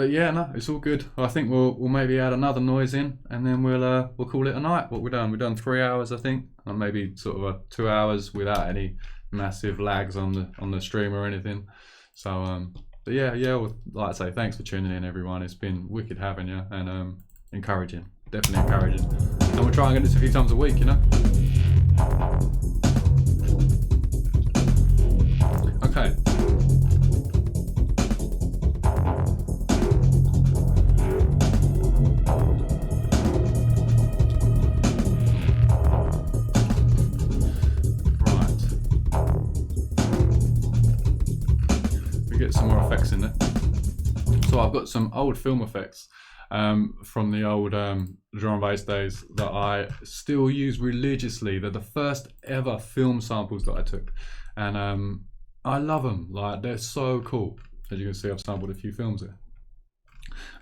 yeah, no, it's all good. I think we'll maybe add another noise in, and then we'll call it a night. What we've done 3 hours, I think, and maybe sort of 2 hours without any massive lags on the stream or anything. So but yeah, well, like I say, thanks for tuning in, everyone. It's been wicked having you, and encouraging, definitely encouraging. And we'll try and get this a few times a week, you know. Okay. Right. We get some more effects in there. So I've got some old film effects from the old drum and bass days that I still use religiously. They're the first ever film samples that I took, and I love them. Like, they're so cool. As you can see, I've sampled a few films here,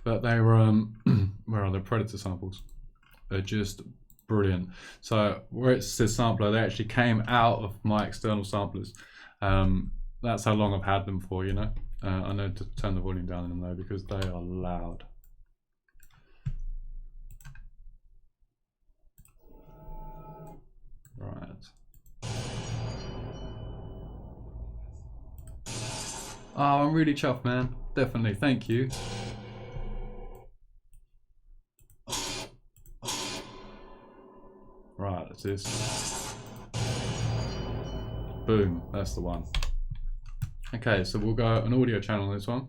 but they were where are the Predator samples? They're just brilliant. So where it says sampler, they actually came out of my external samplers. That's how long I've had them for, you know. I know to turn the volume down in them though, because they are loud. Right. Oh, I'm really chuffed, man. Definitely, thank you. Right, that's this. Boom, that's the one. Okay, so we'll go an audio channel on this one.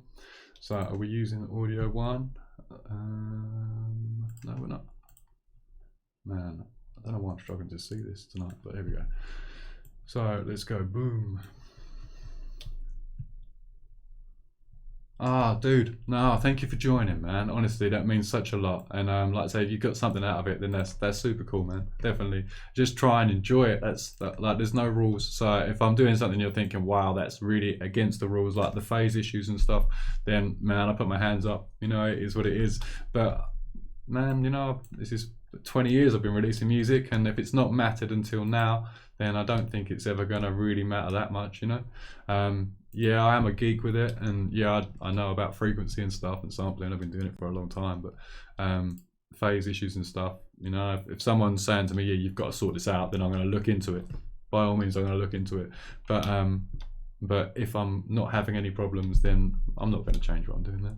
So are we using audio 1? No, we're not. Man, I don't know why I'm struggling to see this tonight, but here we go. So let's go, boom. Ah, dude, no, thank you for joining, man. Honestly, that means such a lot. And like I say, if you got something out of it, then that's super cool, man. Definitely, just try and enjoy it. Like, there's no rules. So if I'm doing something you're thinking, wow, that's really against the rules, like the phase issues and stuff, then man, I put my hands up. You know, it is what it is. But man, you know, this is 20 years I've been releasing music, and if it's not mattered until now, then I don't think it's ever gonna really matter that much, you know. Yeah, I am a geek with it, and yeah, I know about frequency and stuff and sampling. I've been doing it for a long time, but phase issues and stuff, you know, if someone's saying to me, yeah, you've got to sort this out, then I'm going to look into it by all means I'm going to look into it. But if I'm not having any problems, then I'm not going to change what I'm doing there.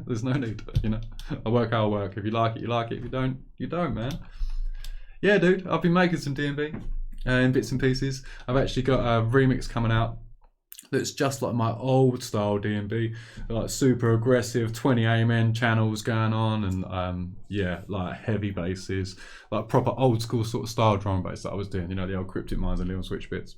There's no need, you know. I work how I work. If you like it, you like it. If you don't, you don't, man. Yeah, dude, I've been making some D&B in bits and pieces. I've actually got a remix coming out that's just like my old style D&B, like super aggressive 20 amen channels going on, and yeah, like heavy basses, like proper old school sort of style drum bass that I was doing, you know, the old Cryptic Minds and Little Switch bits.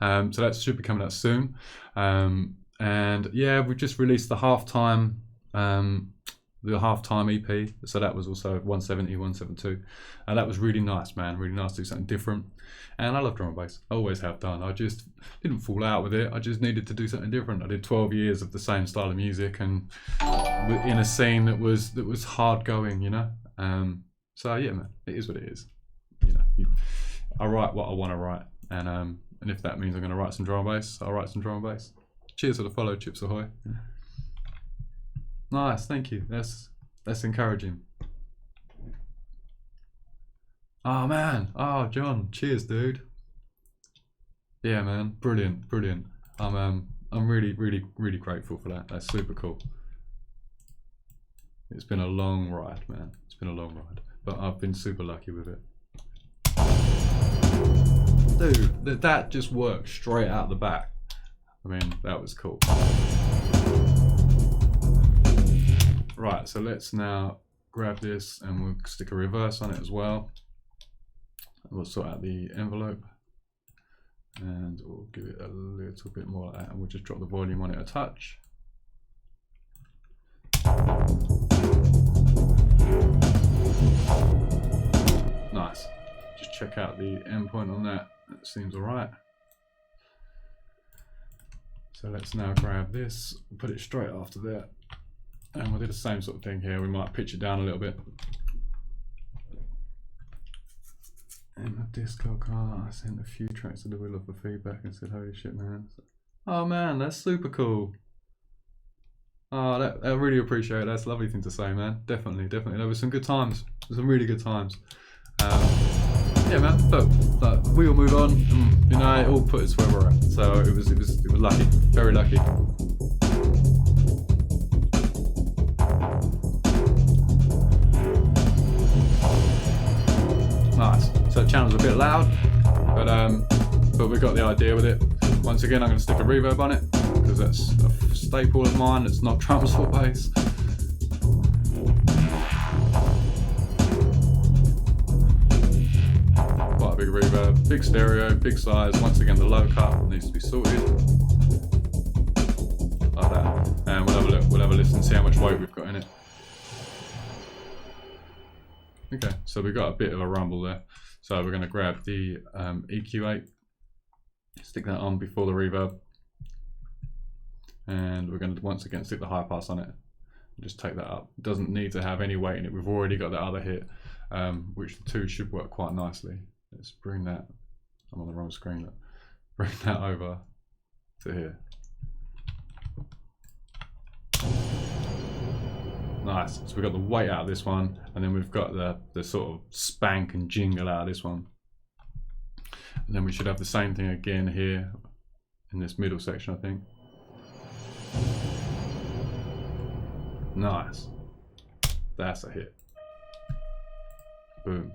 So that should be coming out soon. And yeah, we just released the halftime EP, so that was also 170, 172, and that was really nice, man. Really nice to do something different. And I love drum and bass, I always have done. I just didn't fall out with it. I just needed to do something different. I did 12 years of the same style of music, and in a scene that was hard going, you know. So yeah, man, it is what it is. You know, I write what I want to write, and if that means I'm going to write some drum and bass, I'll write some drum and bass. Cheers for the follow, Chips Ahoy. Nice, thank you. That's encouraging. Oh man, oh John, cheers, dude. Yeah, man, brilliant, brilliant. I'm really grateful for that. That's super cool. It's been a long ride, man. It's been a long ride, but I've been super lucky with it. Dude, that just worked straight out the back. I mean, that was cool. Right, so let's now grab this and we'll stick a reverse on it as well. We'll sort out the envelope and we'll give it a little bit more like that, and we'll just drop the volume on it a touch. Nice. Just check out the endpoint on that. That seems all right. So let's now grab this, put it straight after that. And we'll do the same sort of thing here. We might pitch it down a little bit. And the disco car, I sent a few tracks to the Wheel for feedback and said, holy shit, man. Oh man, that's super cool. Oh, I really appreciate it. That's a lovely thing to say, man. Definitely. There were some good times. Some really good times. Yeah, man. But we will move on. And, you know, it all put us where we're at. So it was lucky. Very lucky. Nice. So the channel's a bit loud, but we got the idea with it. Once again, I'm going to stick a reverb on it because that's a staple of mine. It's not drums or bass. Quite a big reverb, big stereo, big size. Once again, the low cut needs to be sorted like that. And we'll have a look. We'll have a listen, see how much weight we've got in it. Okay, so we've got a bit of a rumble there. So we're going to grab the EQ8, stick that on before the reverb, and we're going to once again stick the high pass on it. Just take that up. It doesn't need to have any weight in it. We've already got that other hit, which the two should work quite nicely. Let's bring that. I'm on the wrong screen. Bring that over to here. Nice. So we've got the weight out of this one, and then we've got the sort of spank and jingle out of this one. And then we should have the same thing again here in this middle section, I think. Nice. That's a hit. Boom.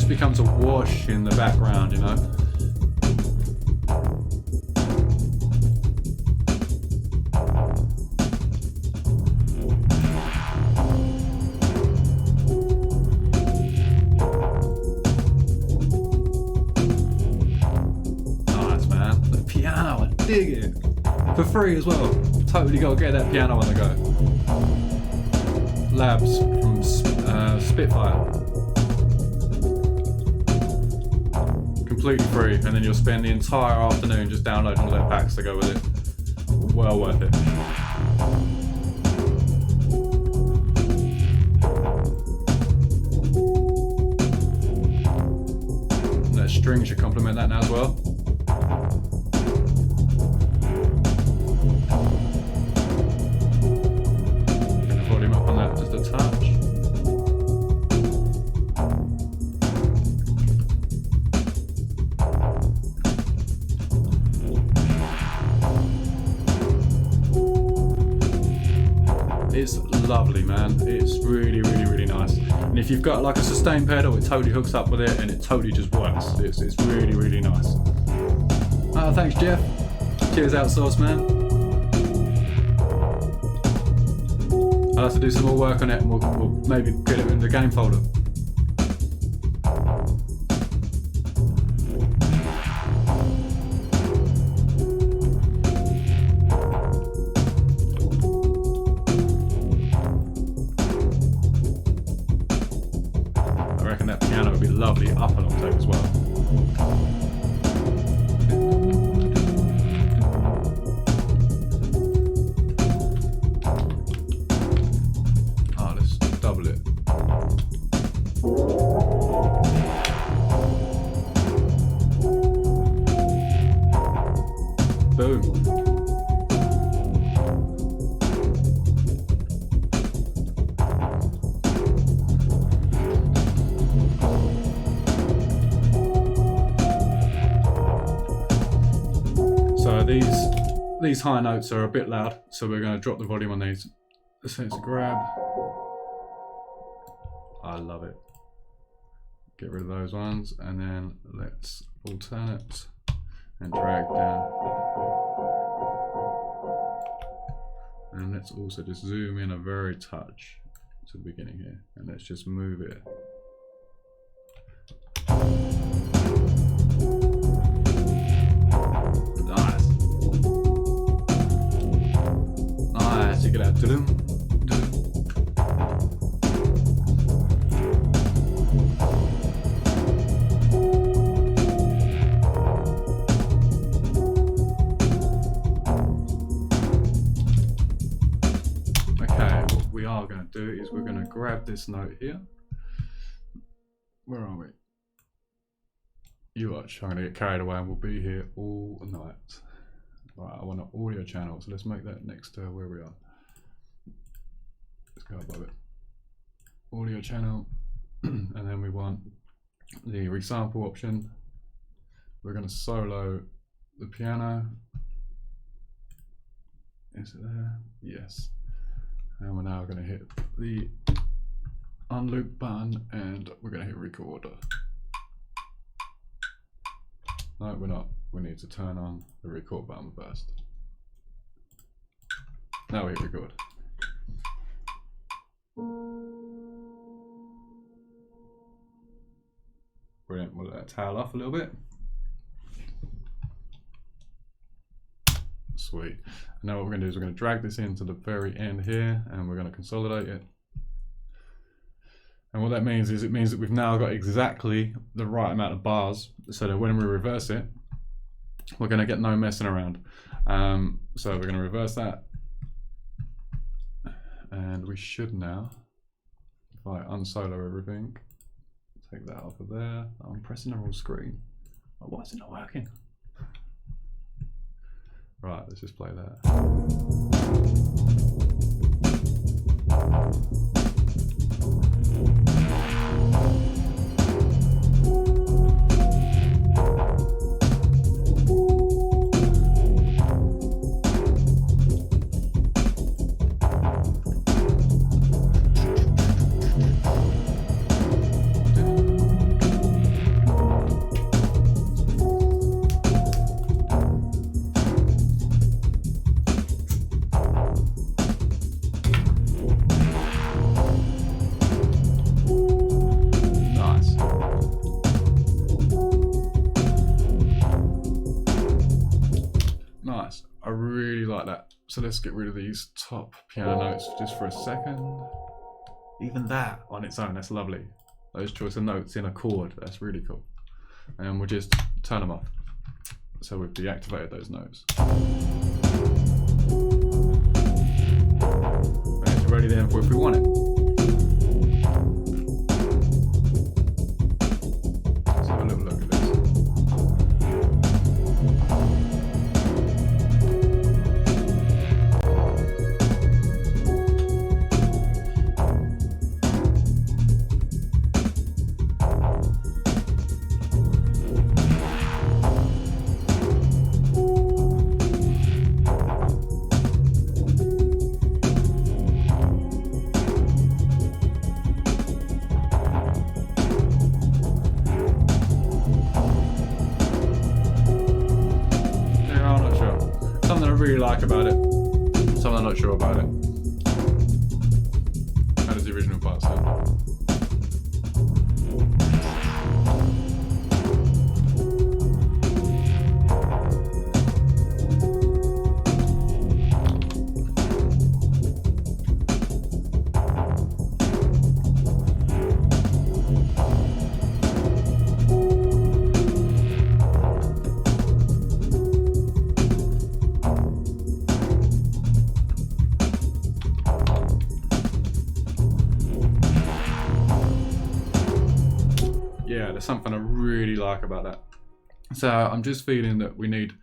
Becomes a wash in the background, you know. Nice, man. The piano, I dig it. For free as well. Totally got to get that piano on the go. Labs from Spitfire. Completely free, and then you'll spend the entire afternoon just downloading all their packs to go with it. Well worth it. string should complement that now as well. Bring the volume up on that just a touch. It's lovely, man. It's really, really, really nice. And if you've got like a sustain pedal, it totally hooks up with it and it totally just works. It's really, really nice. Oh, thanks, Jeff. Cheers, outsource, man. I'll have to do some more work on it and we'll maybe get it in the game folder. That piano would be lovely up an octave as well. Oh, let's double it. Boom. These high notes are a bit loud, so we're going to drop the volume on these. So it's a grab. I love it. Get rid of those ones, and then let's alternate and drag down. And let's also just zoom in a very touch to the beginning here, and let's just move it. Check it out. Doo-doo, doo-doo. Okay, what we are going to do is we're going to grab this note here. Where are we? You watch. I'm going to get carried away and we'll be here all night. Right, I want an audio channel, so let's make that next to where we are. Let's go above it. Audio channel, and then we want the resample option. We're going to solo the piano. Is it there? Yes. And we're now going to hit the unloop button and we're going to hit record. No, we're not. We need to turn on the record button first. Now we hit record. Brilliant. We'll let that tail off a little bit. Sweet. Now what we're going to do is we're going to drag this into the very end here and we're going to consolidate it. And what that means is it means that we've now got exactly the right amount of bars so that when we reverse it, we're going to get no messing around. So we're going to reverse that. And we should now, if I unsolo everything, take that off of there. I'm pressing the wrong screen. Oh, why is it not working? Right, let's just play that. I really like that. So let's get rid of these top piano notes just for a second. Even that on its own, that's lovely. Those choice of notes in a chord, that's really cool. And we'll just turn them off. So we've deactivated those notes. And it's ready then for if we want it. Let's have a little look at this. really like about it. Something I'm not sure about it. How does the original part sound? Yeah, there's something I really like about that. So I'm just feeling that we need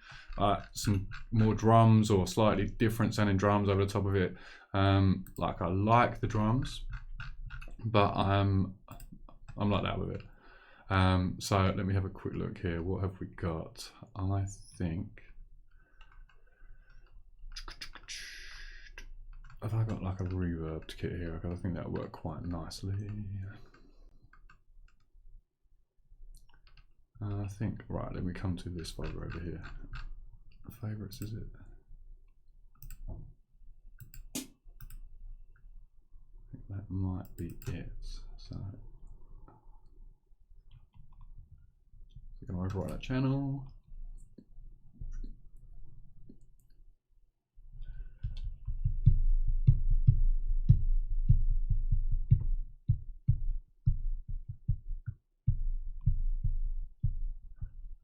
some more drums or slightly different sounding drums over the top of it. Like I like the drums, but I'm like that with it. So let me have a quick look here. What have we got? I think, have I got like a reverb kit here? Because I think that'll work quite nicely. I think, right, let me come to this folder over here. Favorites, is it? I think that might be it. So, we're going to overwrite that channel.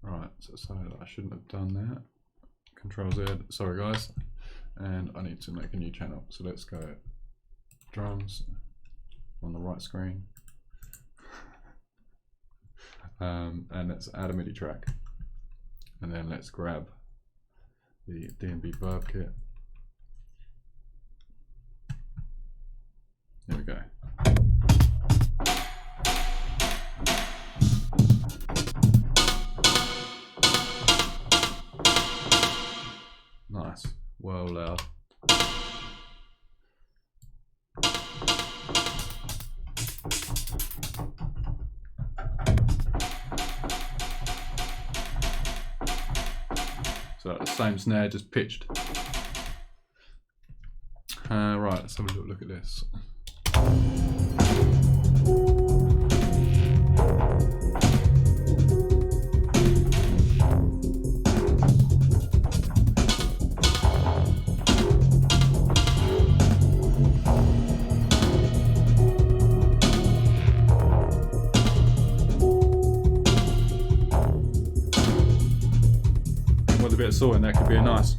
Right, so I shouldn't have done that. Control Z, sorry guys. And I need to make a new channel. So let's go drums on the right screen. And let's add a MIDI track. And then let's grab the D&B verb kit. There we go. Nice, well loud. So the same snare, just pitched. Right, let's have a look at this. With a bit of saw in that could be a nice.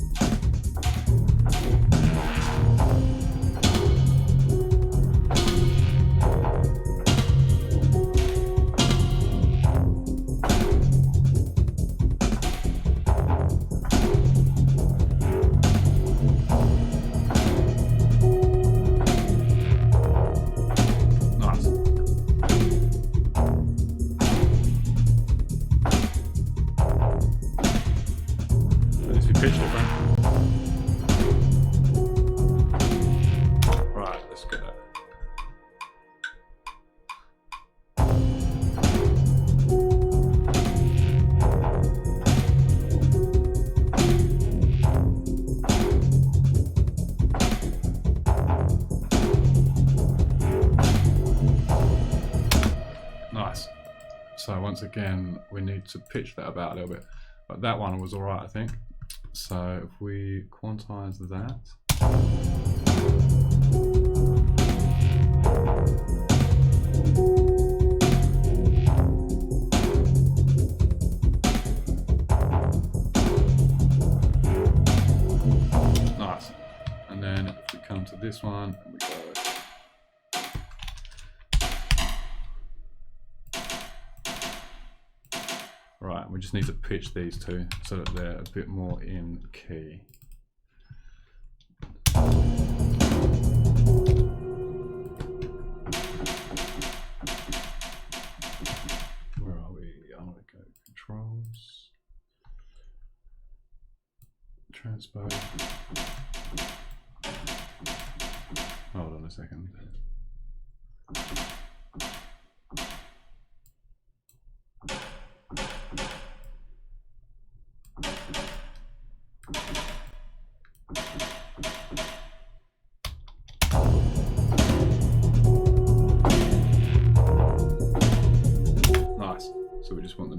Pitch different. Right, let's get that. Nice. So once again, we need to pitch that about a little bit, but that one was all right, I think. So if we quantize that, nice. And then if we come to this one and we go, right, we just need to pitch these two so that they're a bit more in key. Where are we? I'm gonna go controls, transpose. Hold on a second.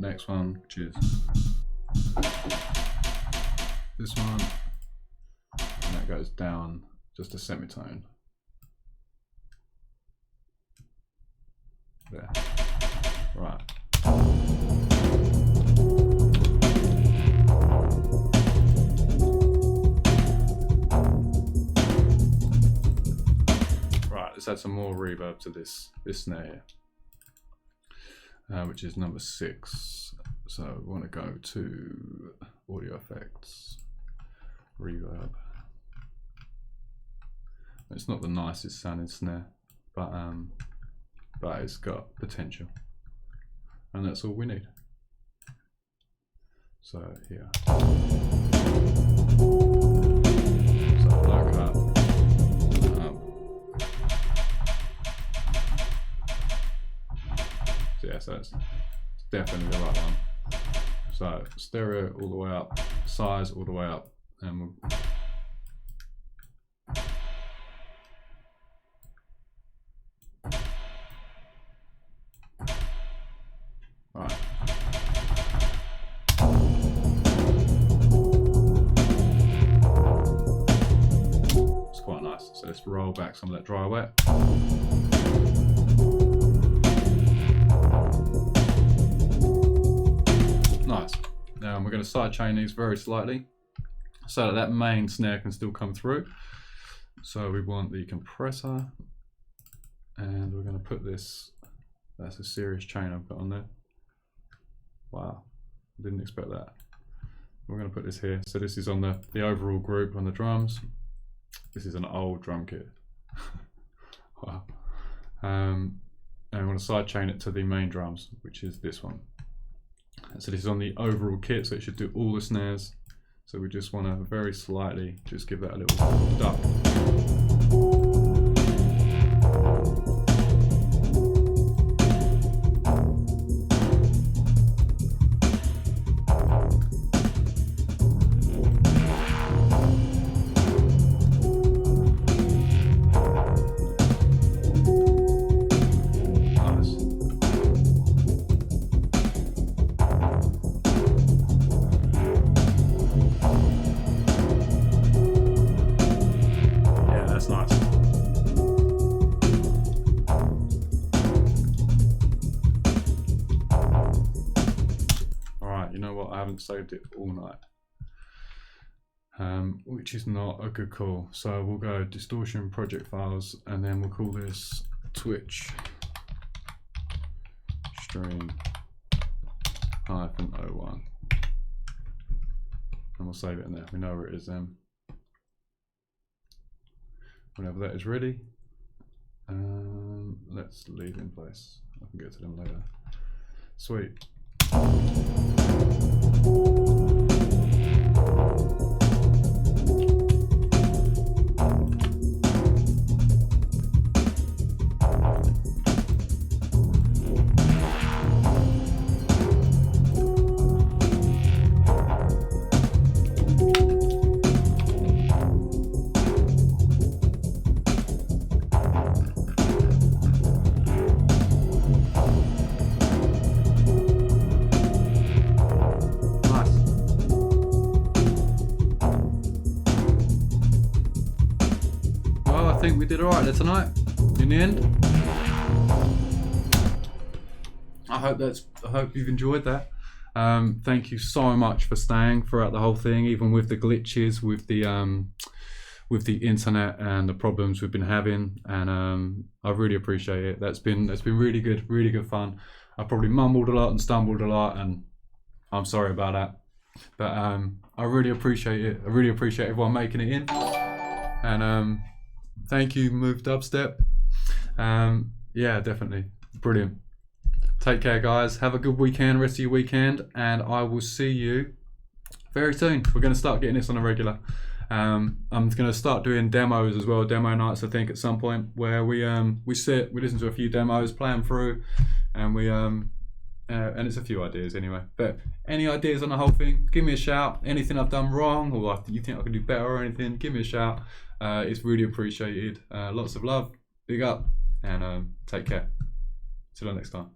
next one, which is this one, and that goes down just a semitone. There. Right. Right, let's add some more reverb to this snare here, which is number 6. So we want to go to audio effects, reverb. It's not the nicest sounding snare, but it's got potential, and that's all we need. So here, so low cut, so yeah, so it's definitely the right one. So stereo all the way up, size all the way up, and we'll so let's roll back some of that dry wet. Nice. Now we're going to side chain these very slightly so that main snare can still come through. So we want the compressor, and we're going to put this, that's a serious chain I've got on there. Wow, didn't expect that. We're going to put this here. So this is on the overall group on the drums. This is an old drum kit. Wow. And we want to side chain it to the main drums, which is this one. So this is on the overall kit, so it should do all the snares. So we just want to very slightly just give that a little duck. Saved it all night, which is not a good call. So we'll go distortion project files, and then we'll call this Twitch stream -01, and we'll save it in there. We know where it is then. Whenever that is ready, let's leave in place. I can get to them later. Sweet. I think we did alright there tonight, in the end. I hope you've enjoyed that. Thank you so much for staying throughout the whole thing, even with the glitches, with the internet and the problems we've been having, and I really appreciate it. That's been really good fun. I probably mumbled a lot and stumbled a lot, and I'm sorry about that, but I really appreciate it. I really appreciate everyone making it in, and thank you, Move Dubstep. Yeah, definitely brilliant. Take care, guys. Have a good weekend, rest of your weekend, and I will see you very soon. We're going to start getting this on a regular. I'm going to start doing demos as well, demo nights, I think, at some point, where we listen to a few demos, play them through, and and it's a few ideas anyway. But any ideas on the whole thing, give me a shout. Anything I've done wrong, or you think I can do better or anything, give me a shout. It's really appreciated. Lots of love, big up, and take care. Till next time.